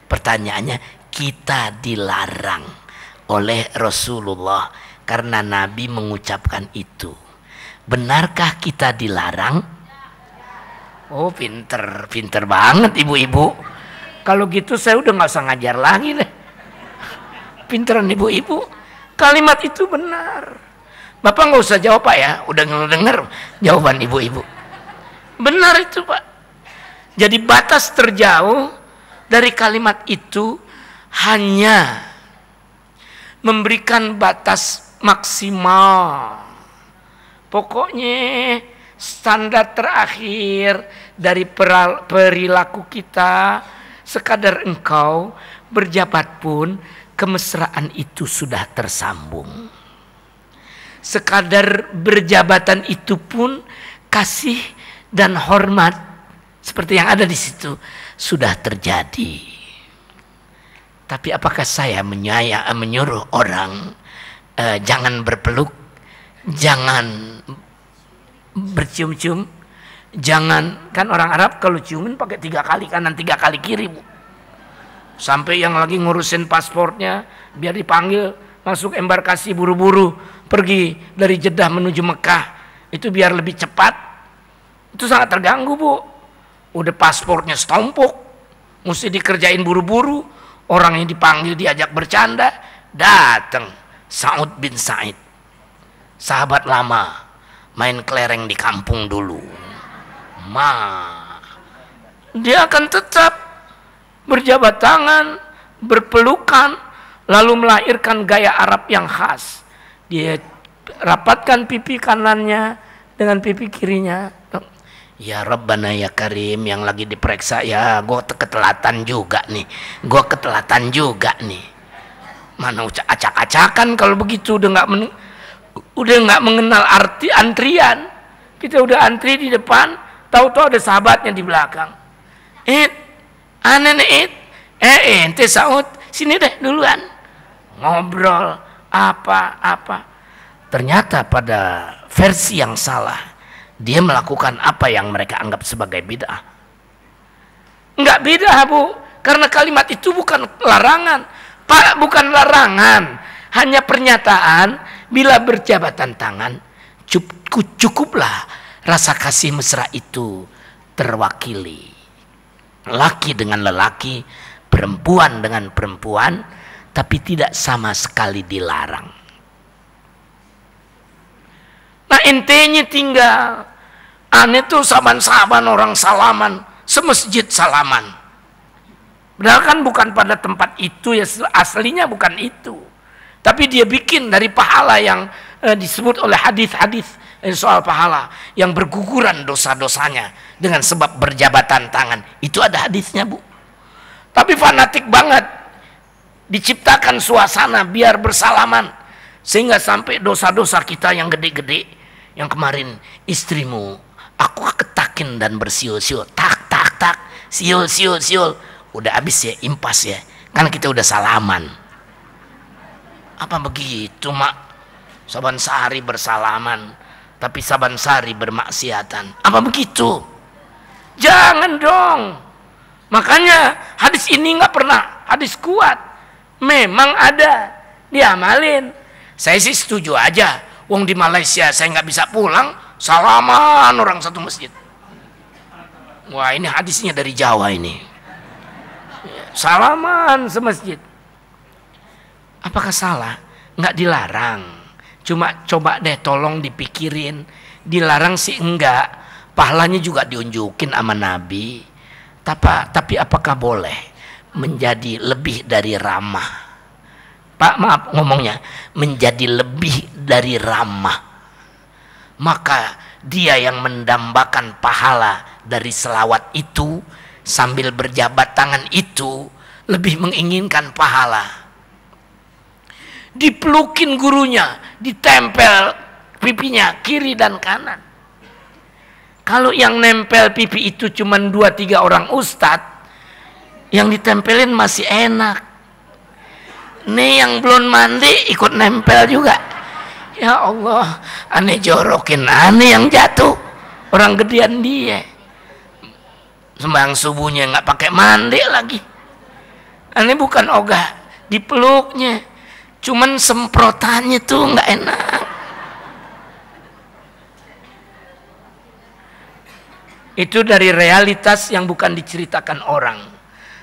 Pertanyaannya, kita dilarang oleh Rasulullah karena Nabi mengucapkan itu. Benarkah kita dilarang? Oh pinter banget ibu-ibu. Kalau gitu saya udah nggak usah ngajar lagi deh. Pinteran ibu-ibu. Kalimat itu benar. Bapak nggak usah jawab Pak ya. Udah ngedenger jawaban ibu-ibu. Benar itu Pak. Jadi batas terjauh dari kalimat itu hanya memberikan batas maksimal. Pokoknya standar terakhir dari perilaku kita, sekadar engkau berjabat pun kemesraan itu sudah tersambung. Sekadar berjabatan itu pun kasih dan hormat seperti yang ada di situ sudah terjadi. Tapi apakah saya menyuruh orang jangan berpeluk, jangan bercium-cium, jangan, kan orang Arab kalau ciumin pakai 3 kali kanan 3 kali kiri Bu. Sampai yang lagi ngurusin paspornya biar dipanggil masuk embarkasi buru-buru pergi dari Jeddah menuju Mekah itu biar lebih cepat, itu sangat terganggu, Bu. Udah paspornya setompok, mesti dikerjain buru-buru, orang yang dipanggil diajak bercanda, datang Sa'ud bin Sa'id, sahabat lama, main kelereng di kampung dulu. Dia akan tetap berjabat tangan, berpelukan, lalu melahirkan gaya Arab yang khas. Dia rapatkan pipi kanannya dengan pipi kirinya. Ya Rabbana ya Karim, yang lagi diperiksa, ya gue ketelatan juga nih, Mana acak-acakan kalau begitu, udah nggak mengenal arti antrian. Kita udah antri di depan, tahu-tahu ada sahabatnya di belakang. Ente Sa'ud, sini deh duluan. Ngobrol apa. Ternyata pada versi yang salah, dia melakukan apa yang mereka anggap sebagai bid'ah. Enggak bid'ah, Bu, karena kalimat itu bukan larangan. Pak, bukan larangan, hanya pernyataan. Bila berjabatan tangan, cukuplah rasa kasih mesra itu terwakili. Laki dengan lelaki, perempuan dengan perempuan, tapi tidak sama sekali dilarang. Nah, intenya tinggal aneh tuh saban-saban orang salaman, semasjid salaman. Padahal kan bukan pada tempat itu ya, aslinya bukan itu. Tapi dia bikin dari pahala yang disebut oleh hadis-hadis soal pahala yang berguguran dosa-dosanya dengan sebab berjabatan tangan. Itu ada hadisnya, Bu. Tapi fanatik banget, diciptakan suasana biar bersalaman sehingga sampai dosa-dosa kita yang gede-gede, yang kemarin istrimu aku ketakin dan bersiul-siul, tak, siul, udah habis ya, impas ya, kan kita udah salaman. Apa begitu, Mak? Saban sehari bersalaman, tapi saban sehari bermaksiatan. Apa begitu? Jangan dong. Makanya hadis ini nggak pernah hadis kuat. Memang ada, diamalin. Saya sih setuju aja. Wong di Malaysia saya nggak bisa pulang, salaman orang satu masjid. Wah, ini hadisnya dari Jawa ini. Salaman semasjid. Apakah salah? Nggak dilarang. Cuma coba deh tolong dipikirin. Dilarang sih enggak. Pahalanya juga diunjukin sama Nabi. Tapi apakah boleh menjadi lebih dari ramah? Pak, maaf ngomongnya. Menjadi lebih dari ramah. Maka dia yang mendambakan pahala dari selawat itu sambil berjabat tangan itu lebih menginginkan pahala. Dipelukin gurunya, ditempel pipinya kiri dan kanan. Kalau yang nempel pipi itu cuma 2-3 orang ustadz, yang ditempelin masih enak. Nih yang belum mandi ikut nempel juga. Ya Allah, aneh jorokin, aneh yang jatuh, orang gedean dia. Sembahyang subuhnya nggak pakai mandi lagi. Aneh bukan ogah dipeluknya. Cuman semprotannya tuh nggak enak. Itu dari realitas yang bukan diceritakan orang.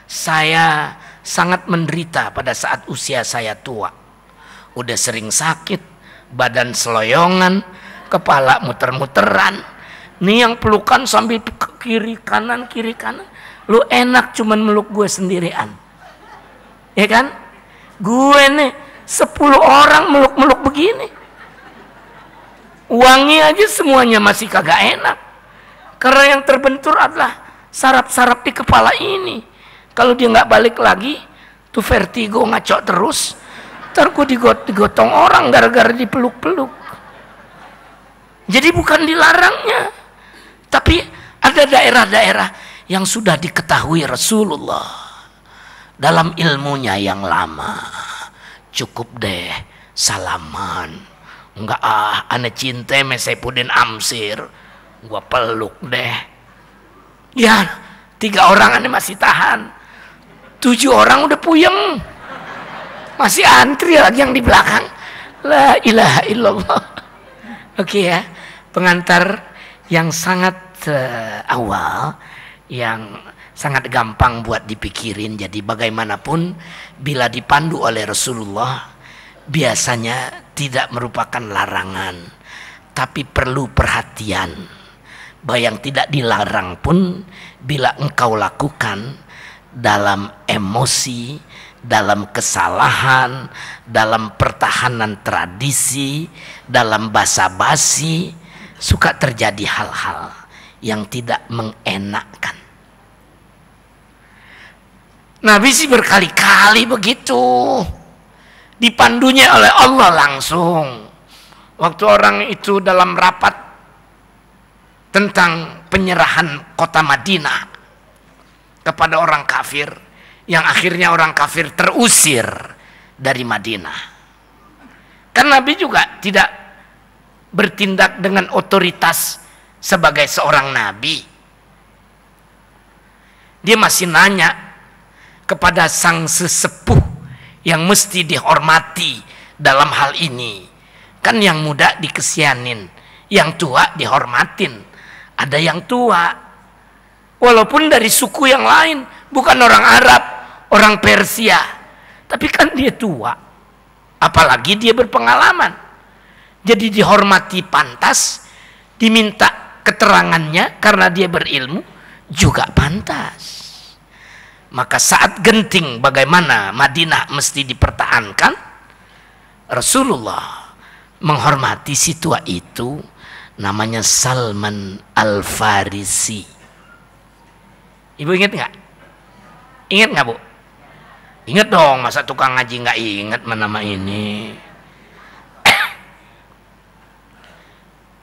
Saya sangat menderita pada saat usia saya tua. Udah sering sakit, badan seloyongan, kepala muter-muteran. Nih yang pelukan sambil kiri kanan. Lu enak cuman meluk gue sendirian. Ya kan? Gue nih 10 orang meluk-meluk begini. Uangnya aja semuanya masih kagak enak. Karena yang terbentur adalah saraf-saraf di kepala ini. Kalau dia nggak balik lagi, tuh vertigo ngacok terus. Ntar gue digotong orang gara-gara dipeluk-peluk. Jadi bukan dilarangnya. Tapi ada daerah-daerah yang sudah diketahui Rasulullah dalam ilmunya yang lama. Cukup deh salaman. Enggak aneh cinta me Saifuddin Amsir, gua peluk deh. Ya 3 orang aneh masih tahan, 7 orang udah puyeng. masih antri lagi yang di belakang. La ilaha illallah. Oke ya, pengantar yang sangat awal, yang sangat gampang buat dipikirin. Jadi bagaimanapun bila dipandu oleh Rasulullah biasanya tidak merupakan larangan, tapi perlu perhatian. Bahwa yang tidak dilarang pun bila engkau lakukan dalam emosi, dalam kesalahan, dalam pertahanan tradisi, dalam basa-basi, suka terjadi hal-hal yang tidak mengenakkan. Nabi sih berkali-kali begitu, dipandunya oleh Allah langsung. Waktu orang itu dalam rapat tentang penyerahan kota Madinah kepada orang kafir, yang akhirnya orang kafir terusir dari Madinah. Kan Nabi juga tidak bertindak dengan otoritas sebagai seorang nabi. Dia masih nanya kepada sang sesepuh yang mesti dihormati dalam hal ini. Kan yang muda dikesianin, yang tua dihormatin. Ada yang tua, walaupun dari suku yang lain, bukan orang Arab, orang Persia, tapi kan dia tua, apalagi dia berpengalaman, jadi dihormati pantas, diminta keterangannya karena dia berilmu juga pantas. Maka saat genting bagaimana Madinah mesti dipertahankan, Rasulullah menghormati si tua itu, namanya Salman Al-Farisi. Ibu ingat nggak? Ingat nggak, Bu? Ingat dong, masa tukang ngaji nggak ingat nama ini?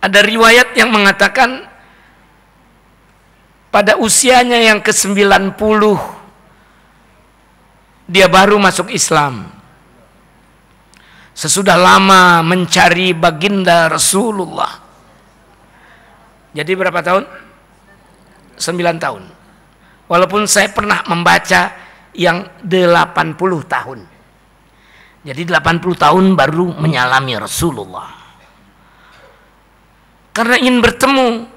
Ada riwayat yang mengatakan pada usianya yang ke-90 dia baru masuk Islam. Sesudah lama mencari baginda Rasulullah. Jadi berapa tahun? 9 tahun. Walaupun saya pernah membaca yang 80 tahun. Jadi 80 tahun baru menyalami Rasulullah. Karena ingin bertemu,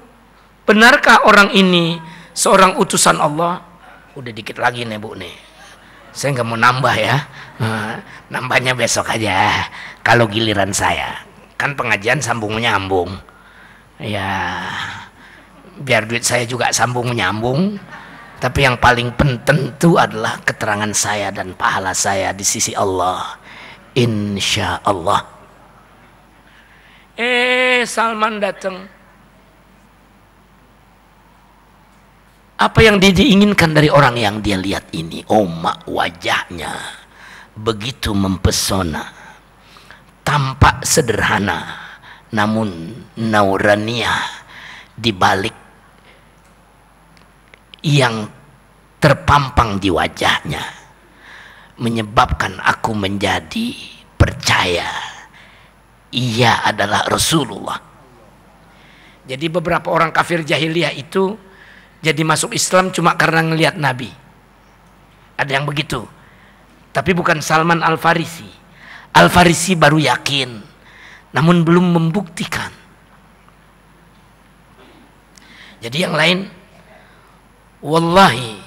benarkah orang ini seorang utusan Allah? Udah dikit lagi nih, Bu nih. Saya nggak mau nambah ya, nambahnya besok aja kalau giliran saya. Kan pengajian sambung menyambung ya, biar duit saya juga sambung menyambung, tapi yang paling tentu adalah keterangan saya dan pahala saya di sisi Allah, insya Allah. Salman datang. Apa yang dia diinginkan dari orang yang dia lihat ini? Wajahnya begitu mempesona, tampak sederhana, namun nauraniah di balik yang terpampang di wajahnya menyebabkan aku menjadi percaya ia adalah Rasulullah. Jadi beberapa orang kafir jahiliyah itu jadi masuk Islam cuma karena ngelihat Nabi. Ada yang begitu. Tapi bukan Salman Al-Farisi. Al-Farisi baru yakin, namun belum membuktikan. Jadi yang lain, wallahi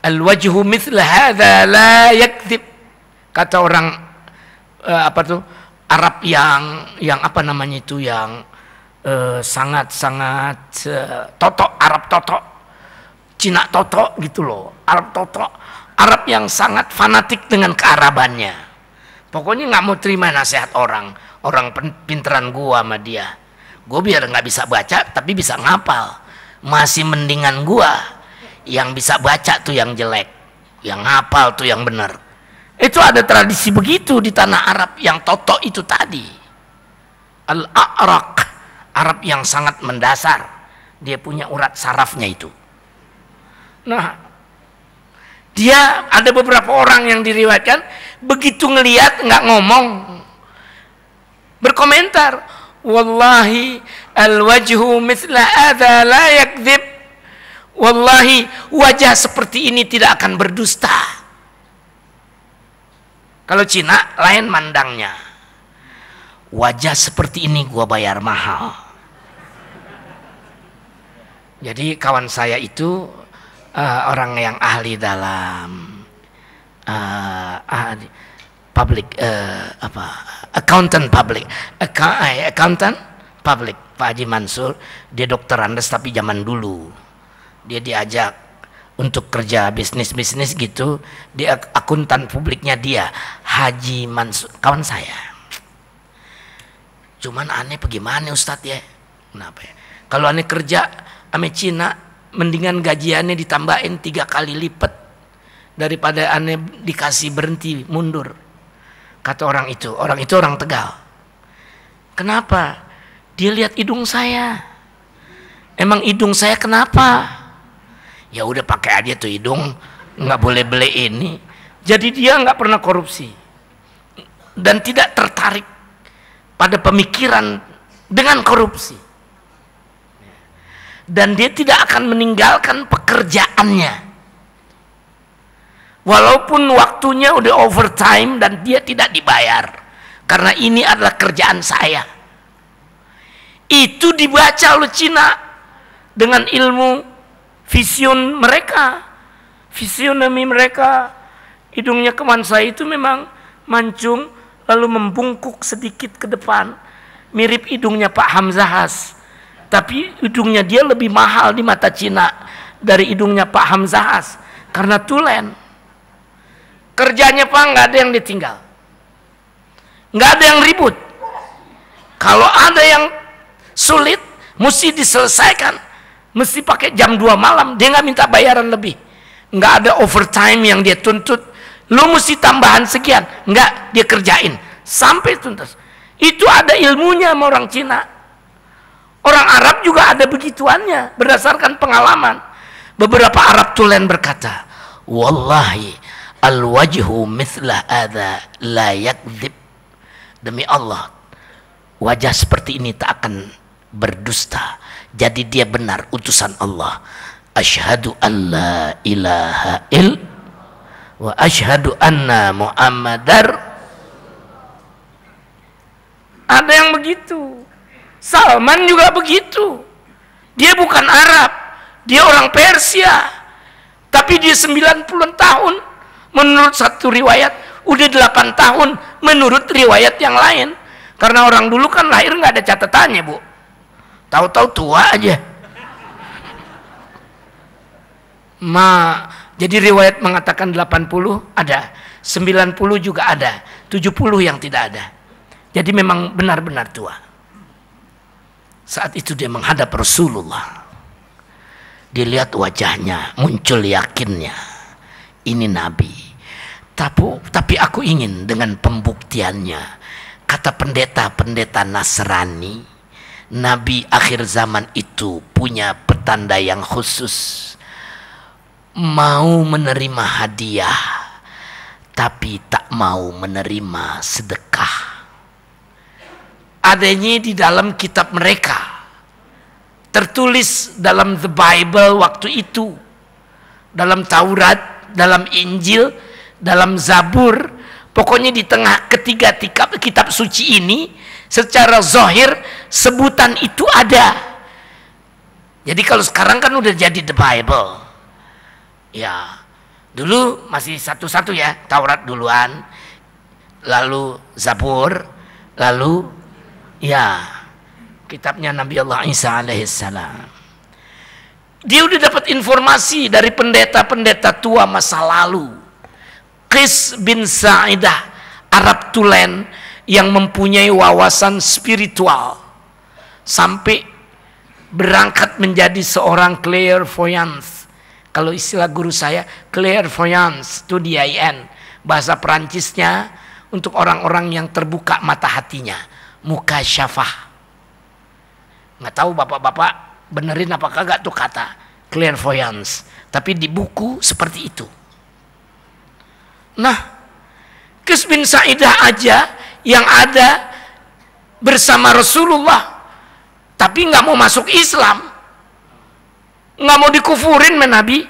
al-wajhu mithla hadza la yakdzib. Kata orang Arab yang apa namanya itu, yang sangat-sangat totok, Arab totok, Cina totok gitu loh, Arab totok, Arab yang sangat fanatik dengan kearabannya. Pokoknya nggak mau terima nasihat orang pinteran gua sama dia. Gua biar nggak bisa baca tapi bisa ngapal, masih mendingan gua yang bisa baca tuh yang jelek, yang ngapal tuh yang benar. Itu ada tradisi begitu di tanah Arab yang totok itu tadi, al-a'raq, Arab yang sangat mendasar, dia punya urat sarafnya itu. Nah, dia ada beberapa orang yang diriwayatkan begitu ngelihat nggak ngomong, berkomentar, wallahi al-wajhu mithla hadza la yakdzib. Wallahi wajah seperti ini tidak akan berdusta. Kalau Cina lain mandangnya. Wajah seperti ini gua bayar mahal. Jadi kawan saya itu orang yang ahli dalam accountant public, Pak Haji Mansur. Dia dokter Andes tapi zaman dulu dia diajak untuk kerja bisnis gitu. Dia akuntan publiknya dia Haji Mansur, kawan saya. Cuman aneh bagaimana Ustadz ya, kenapa ya? Kalau aneh kerja ame Cina mendingan gajiannya ditambahin 3 kali lipat daripada aneh dikasih berhenti mundur, kata orang itu orang Tegal. Kenapa? Dia lihat hidung saya. Emang hidung saya kenapa? Ya udah pakai aja tuh hidung, nggak boleh beli ini. Jadi dia nggak pernah korupsi dan tidak tertarik pada pemikiran dengan korupsi. Dan dia tidak akan meninggalkan pekerjaannya walaupun waktunya udah overtime dan dia tidak dibayar, karena ini adalah kerjaan saya. Itu dibaca oleh Cina dengan ilmu vision mereka, visionomi mereka. Hidungnya kawan saya itu memang mancung lalu membungkuk sedikit ke depan, mirip hidungnya Pak Hamzahas. Tapi hidungnya dia lebih mahal di mata Cina dari hidungnya Pak Hamzahas karena tulen. Kerjanya Pak nggak ada yang ditinggal, nggak ada yang ribut. Kalau ada yang sulit mesti diselesaikan, mesti pakai jam 2 malam, dia nggak minta bayaran lebih. Nggak ada overtime yang dia tuntut, lu mesti tambahan sekian, nggak, dia kerjain sampai tuntas. Itu ada ilmunya sama orang Cina. Orang Arab juga ada begituannya berdasarkan pengalaman. Beberapa Arab tulen berkata, wallahi al-wajhu mithla adha la yakdzib. Demi Allah, wajah seperti ini tak akan berdusta. Jadi dia benar utusan Allah. Asyhadu an la ilaha il wa asyhadu anna Muhammadar. Ada yang begitu. Salman juga begitu. Dia bukan Arab, dia orang Persia. Tapi dia 90 tahun menurut satu riwayat, udah 8 tahun menurut riwayat yang lain. Karena orang dulu kan lahir nggak ada catatannya, Bu. Tahu-tahu tua aja. Jadi riwayat mengatakan 80 ada, 90 juga ada, 70 yang tidak ada. Jadi memang benar-benar tua. Saat itu dia menghadap Rasulullah. Dilihat wajahnya, muncul yakinnya. Ini Nabi. Tapi aku ingin dengan pembuktiannya. Kata pendeta-pendeta Nasrani, Nabi akhir zaman itu punya petanda yang khusus. Mau menerima hadiah, tapi tak mau menerima sedekah. Adanya di dalam kitab mereka, tertulis dalam the Bible waktu itu, dalam Taurat, dalam Injil, dalam Zabur, pokoknya di tengah ketiga kitab suci ini, secara zahir sebutan itu ada. Jadi kalau sekarang kan udah jadi the Bible, ya dulu masih satu-satu ya, Taurat duluan, lalu Zabur, lalu ya kitabnya Nabi Allah Isa alaihissalam. Dia udah dapat informasi dari pendeta-pendeta tua masa lalu. Qis bin Sa'idah, Arab tulen yang mempunyai wawasan spiritual, sampai berangkat menjadi seorang clairvoyance. Kalau istilah guru saya, clairvoyance itu DIN, bahasa Perancisnya untuk orang-orang yang terbuka mata hatinya, mukasyafah. Nggak tahu bapak-bapak benerin apa kagak tuh kata clairvoyance, tapi di buku seperti itu. Nah, Qis bin Sa'idah aja yang ada bersama Rasulullah, tapi nggak mau masuk Islam, nggak mau dikufurin men Nabi,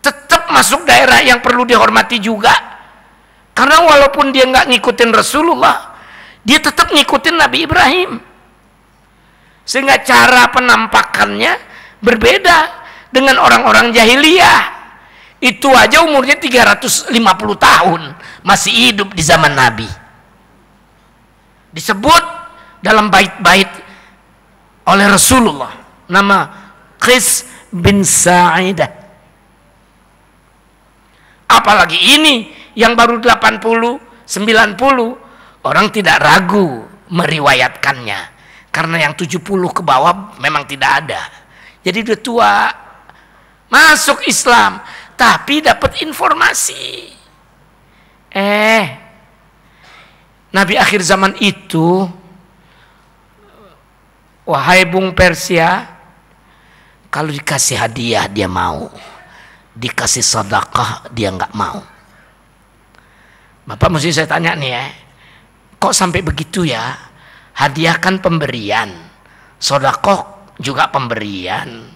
tetap masuk daerah yang perlu dihormati juga, Karena walaupun dia nggak ngikutin Rasulullah, dia tetap ngikutin Nabi Ibrahim. Sehingga cara penampakannya berbeda dengan orang-orang jahiliyah. Itu aja umurnya 350 tahun, masih hidup di zaman Nabi. Disebut dalam bait-bait oleh Rasulullah, nama Qais bin Sa'idah. Apalagi ini yang baru 80, 90, orang tidak ragu meriwayatkannya. Karena yang 70 ke bawah memang tidak ada. Jadi udah tua, masuk Islam, tapi dapat informasi. Nabi akhir zaman itu, wahai Bung Persia, kalau dikasih hadiah dia mau, dikasih sedekah dia nggak mau. Bapak mesti saya tanya nih kok sampai begitu ya? Hadiah kan pemberian, sedekah juga pemberian,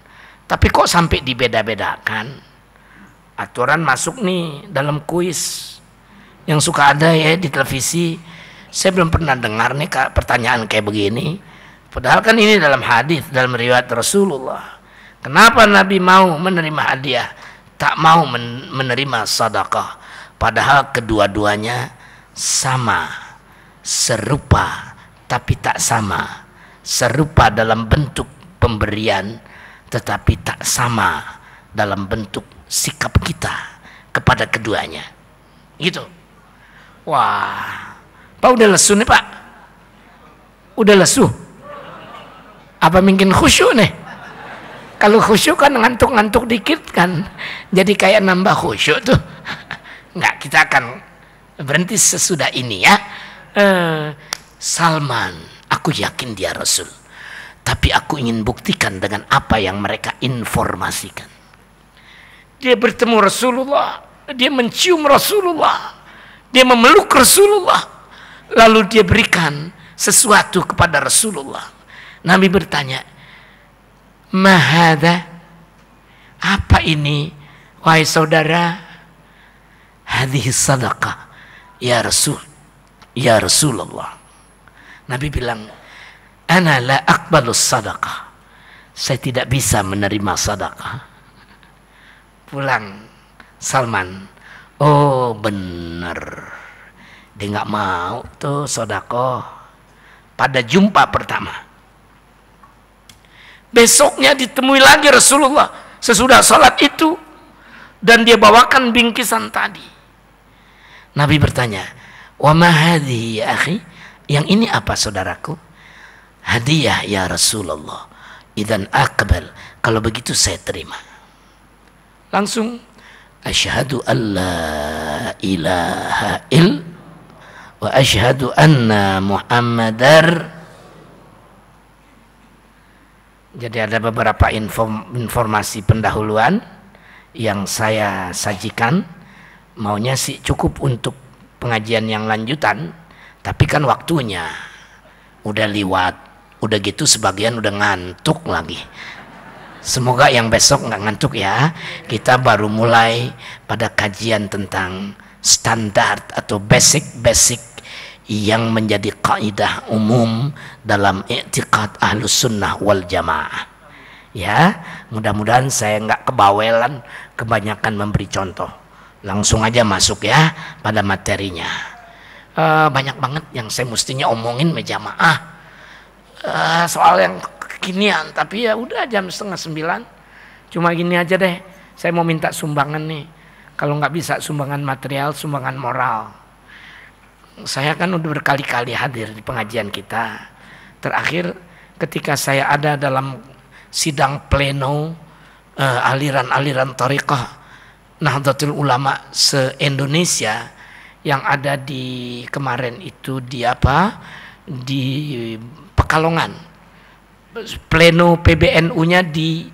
tapi kok sampai dibeda-bedakan? Aturan masuk nih dalam kuis yang suka ada ya di televisi. Saya belum pernah dengar nih pertanyaan kayak begini. Padahal kan ini dalam hadis, dalam riwayat Rasulullah. Kenapa Nabi mau menerima hadiah, tak mau menerima sedekah? Padahal kedua-duanya sama, serupa tapi tak sama. Serupa dalam bentuk pemberian, tetapi tak sama dalam bentuk sikap kita kepada keduanya. Gitu. Wah, Pak udah lesu nih Pak? Udah lesu? Apa mungkin khusyuk nih? Kalau khusyuk kan ngantuk-ngantuk dikit kan, jadi kayak nambah khusyuk tuh. Enggak, kita akan berhenti sesudah ini ya. Salman, aku yakin dia Rasul, tapi aku ingin buktikan dengan apa yang mereka informasikan. Dia bertemu Rasulullah, dia mencium Rasulullah, dia memeluk Rasulullah, lalu dia berikan sesuatu kepada Rasulullah. Nabi bertanya, "Mahada? Apa ini, wahai saudara?" "Hadhihi sadaqah ya Rasul, ya Rasulullah." Nabi bilang, "Ana la aqbalus sadaqah." Saya tidak bisa menerima sedekah. Pulang Salman, oh benar, dia nggak mau tuh sedekah. Pada jumpa pertama, besoknya ditemui lagi Rasulullah sesudah sholat itu, dan dia bawakan bingkisan tadi. Nabi bertanya, "Wa ma hadhihi ya akhi?" Yang ini apa saudaraku? "Hadiah ya Rasulullah." "Idzan aqbal." Kalau begitu saya terima. Langsung, "Asyhadu an la ilaha il wa asyhadu anna Muhammadar." Jadi ada beberapa informasi pendahuluan yang saya sajikan. Maunya sih cukup untuk pengajian yang lanjutan, tapi kan waktunya udah liwat. Udah gitu sebagian udah ngantuk lagi. Semoga yang besok nggak ngantuk ya. Kita baru mulai pada kajian tentang standar atau basic yang menjadi kaidah umum dalam i'tiqad Ahlus Sunnah wal Jamaah. Ya, mudah-mudahan saya nggak kebawelan kebanyakan memberi contoh. Langsung aja masuk ya pada materinya. Banyak banget yang saya mestinya omongin berjamaah. Soal yang kekinian, tapi ya udah jam 8:30. Cuma gini aja deh, saya mau minta sumbangan nih. Kalau nggak bisa sumbangan material, sumbangan moral. Saya kan udah berkali-kali hadir di pengajian kita. Terakhir ketika saya ada dalam sidang pleno aliran-aliran thariqah Nahdlatul Ulama se-Indonesia yang ada di kemarin itu di di Pekalongan. Pleno PBNU-nya di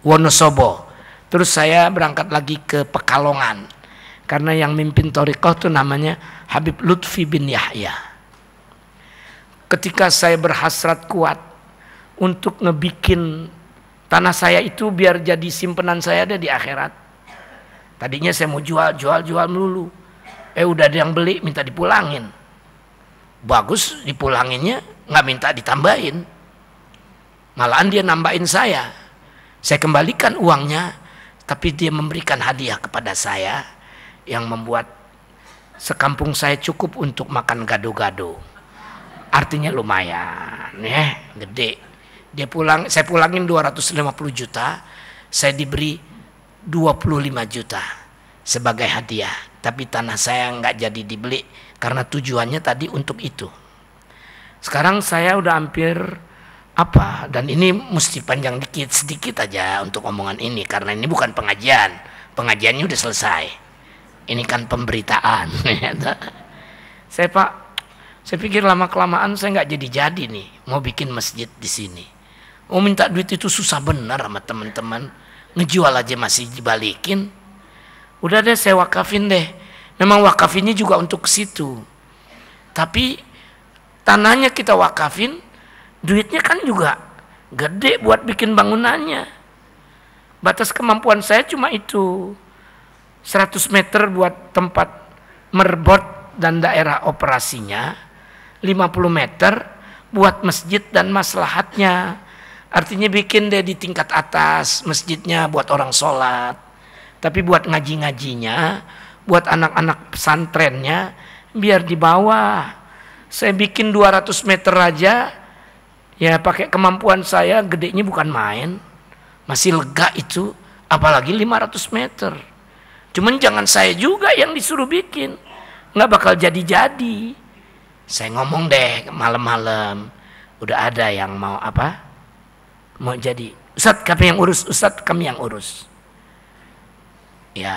Wonosobo. Terus saya berangkat lagi ke Pekalongan karena yang mimpin thariqah itu namanya Habib Lutfi bin Yahya. Ketika saya berhasrat kuat untuk ngebikin tanah saya itu biar jadi simpenan saya ada di akhirat. Tadinya saya mau jual melulu. Udah ada yang beli, minta dipulangin. Bagus dipulanginnya, nggak minta ditambahin. Malahan dia nambahin saya. Saya kembalikan uangnya, tapi dia memberikan hadiah kepada saya yang membuat sekampung saya cukup untuk makan gado-gado. Artinya lumayan, ya, gede. Dia pulang, saya pulangin 250 juta, saya diberi 25 juta sebagai hadiah. Tapi tanah saya nggak jadi dibeli karena tujuannya tadi untuk itu. Sekarang saya udah hampir dan ini mesti panjang sedikit aja untuk omongan ini karena ini bukan pengajian. Pengajiannya udah selesai. Ini kan pemberitaan. Saya pikir lama kelamaan saya nggak jadi nih mau bikin masjid di sini. Mau minta duit itu susah benar sama teman-teman. Ngejual aja masih dibalikin. Udah deh saya wakafin deh. Memang wakafinnya juga untuk situ. Tapi tanahnya kita wakafin, duitnya kan juga gede buat bikin bangunannya. Batas kemampuan saya cuma itu. 100 meter buat tempat merbot dan daerah operasinya. 50 meter buat masjid dan maslahatnya. Artinya bikin deh di tingkat atas masjidnya buat orang sholat. Tapi buat ngaji-ngajinya, buat anak-anak pesantrennya, biar di bawah. Saya bikin 200 meter aja, ya pakai kemampuan saya, gedenya bukan main. Masih lega itu, apalagi 500 meter. Cuman jangan saya juga yang disuruh bikin. Nggak bakal jadi-jadi. Saya ngomong deh malam-malam, udah ada yang mau mau jadi. Ustadz kami yang urus, Ustadz kami yang urus. Ya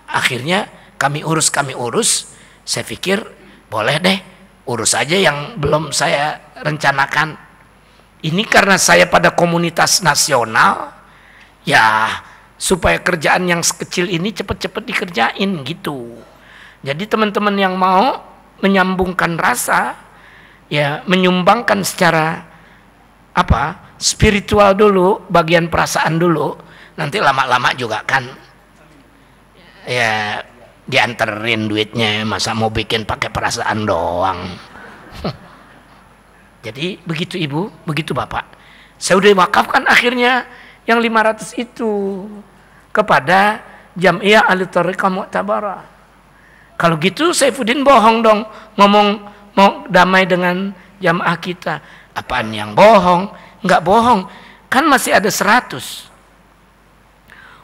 akhirnya kami urus. Saya pikir boleh deh urus aja yang belum saya rencanakan. Ini karena saya pada komunitas nasional, ya supaya kerjaan yang sekecil ini cepet-cepet dikerjain gitu. Jadi teman-teman yang mau menyambungkan rasa, ya menyumbangkan secara spiritual dulu, bagian perasaan dulu, nanti lama-lama juga kan ya dianterin duitnya, masa mau bikin pakai perasaan doang. Jadi begitu Ibu, begitu Bapak. Saya udah wakafkan akhirnya yang 500 itu kepada Jam'iyah Ahli Thariqah Mu'tabarah. Kalau gitu Saifuddin bohong dong, ngomong mau damai dengan jamaah kita. Apaan yang bohong? Enggak bohong, kan masih ada 100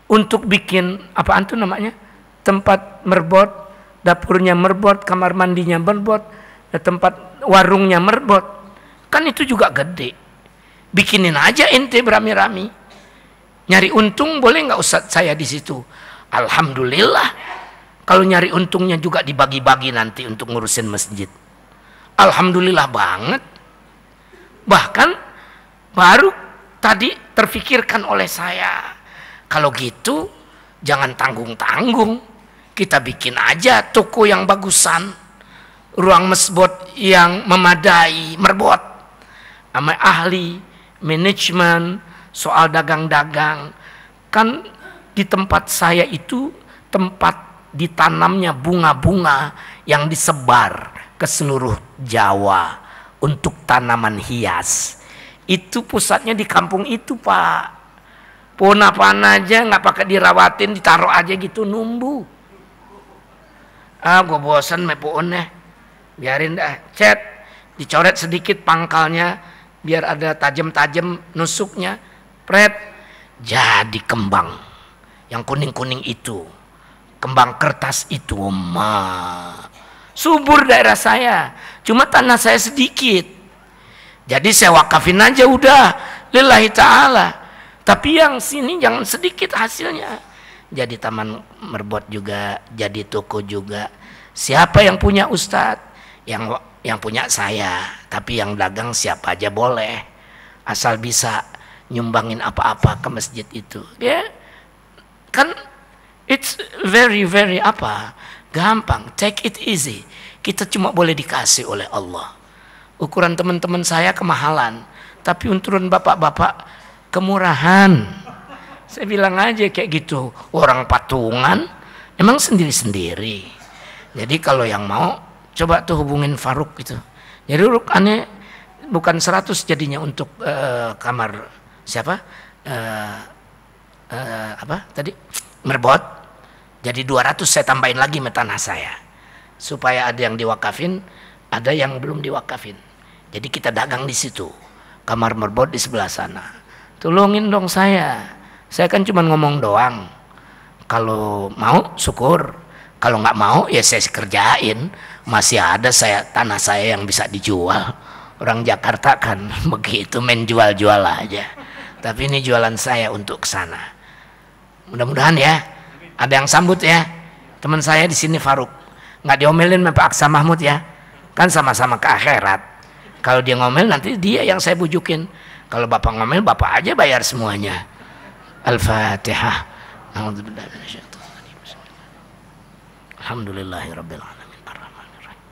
untuk bikin apaan tuh namanya, tempat merbot, dapurnya merbot, kamar mandinya merbot, tempat warungnya merbot, kan itu juga gede. Bikinin aja ente berami-rami, nyari untung boleh nggak Ustadz saya di situ? Alhamdulillah, kalau nyari untungnya juga dibagi-bagi nanti untuk ngurusin masjid. Alhamdulillah banget. Bahkan baru tadi terfikirkan oleh saya, kalau gitu jangan tanggung-tanggung, kita bikin aja toko yang bagusan, ruang mesbot yang memadai, merbot, sama ahli manajemen soal dagang-dagang. Kan di tempat saya itu tempat ditanamnya bunga-bunga yang disebar ke seluruh Jawa untuk tanaman hias. Itu pusatnya di kampung itu Pak. Pohon apaan aja nggak pakai dirawatin, ditaruh aja gitu numbuh. Gue bosan me pohonnya, biarin dah. Cet, dicoret sedikit pangkalnya biar ada tajam-tajam nusuknya. Pret, jadi kembang yang kuning-kuning itu, kembang kertas itu subur daerah saya. Cuma tanah saya sedikit. Jadi saya wakafin aja udah lillahi ta'ala. Tapi yang sini jangan sedikit hasilnya. Jadi taman merbot juga, jadi toko juga. Siapa yang punya Ustadz? Yang punya saya. Tapi yang dagang siapa aja boleh. Asal bisa nyumbangin apa-apa ke masjid itu. Ya, kan it's very gampang. Take it easy. Kita cuma boleh dikasih oleh Allah. Ukuran teman-teman saya kemahalan, tapi ukuran bapak-bapak kemurahan. Saya bilang aja kayak gitu, orang patungan emang sendiri-sendiri. Jadi kalau yang mau coba tuh hubungin Faruk gitu. Jadi rukannya bukan 100 jadinya untuk kamar siapa? Apa tadi? Merbot. Jadi 200 saya tambahin lagi tanah saya. Supaya ada yang diwakafin, ada yang belum diwakafin. Jadi kita dagang di situ. Kamar merbot di sebelah sana. Tolongin dong saya. Saya kan cuma ngomong doang. Kalau mau syukur. Kalau nggak mau ya saya kerjain. Masih ada tanah saya yang bisa dijual. Orang Jakarta kan begitu, main jual-jual aja. Tapi ini jualan saya untuk kesana. Mudah-mudahan ya. Ada yang sambut ya. Teman saya di sini Faruk. Nggak diomelin sama Pak Aksa Mahmud ya. Kan sama-sama ke akhirat. Kalau dia ngomel nanti dia yang saya bujukin. Kalau bapak ngomel bapak aja bayar semuanya. Al-Fatihah. Alhamdulillahirabbil alamin arrahmanir rahim.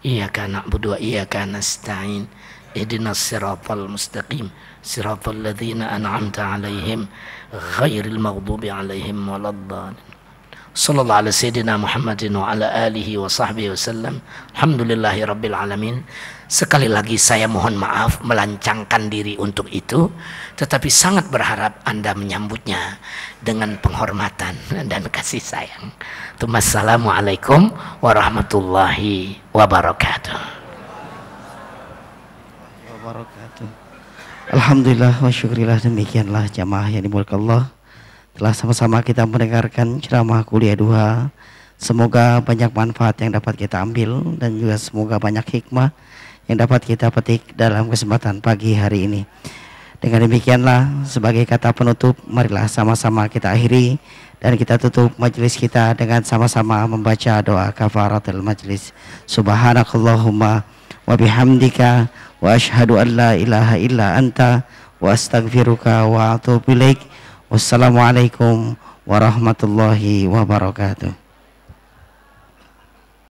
Iyyaka na'budu wa iyyaka nasta'in. Ihdinas siratal mustaqim. Siratal ladzina an'amta 'alaihim ghairil maghdubi 'alaihim waladdallin. Sallallahu ala sayyidina Muhammadin wa ala alihi wa sahbihi wasallam. Alhamdulillahirabbil alamin. Sekali lagi saya mohon maaf melancangkan diri untuk itu, tetapi sangat berharap Anda menyambutnya dengan penghormatan dan kasih sayang. Assalamualaikum warahmatullahi wabarakatuh. Alhamdulillah wa syukurillah, demikianlah jamaah yang dimuliakan Allah. Telah sama-sama kita mendengarkan ceramah kuliah 2. Semoga banyak manfaat yang dapat kita ambil dan juga semoga banyak hikmah yang dapat kita petik dalam kesempatan pagi hari ini. Dengan demikianlah sebagai kata penutup, marilah sama-sama kita akhiri dan kita tutup majelis kita dengan sama-sama membaca doa kafaratul majelis. Subhanakallahumma wa bihamdika wa asyhadu an la ilaha illa anta wa astaghfiruka wa atubu ilaik. Wassalamualaikum warahmatullahi wabarakatuh.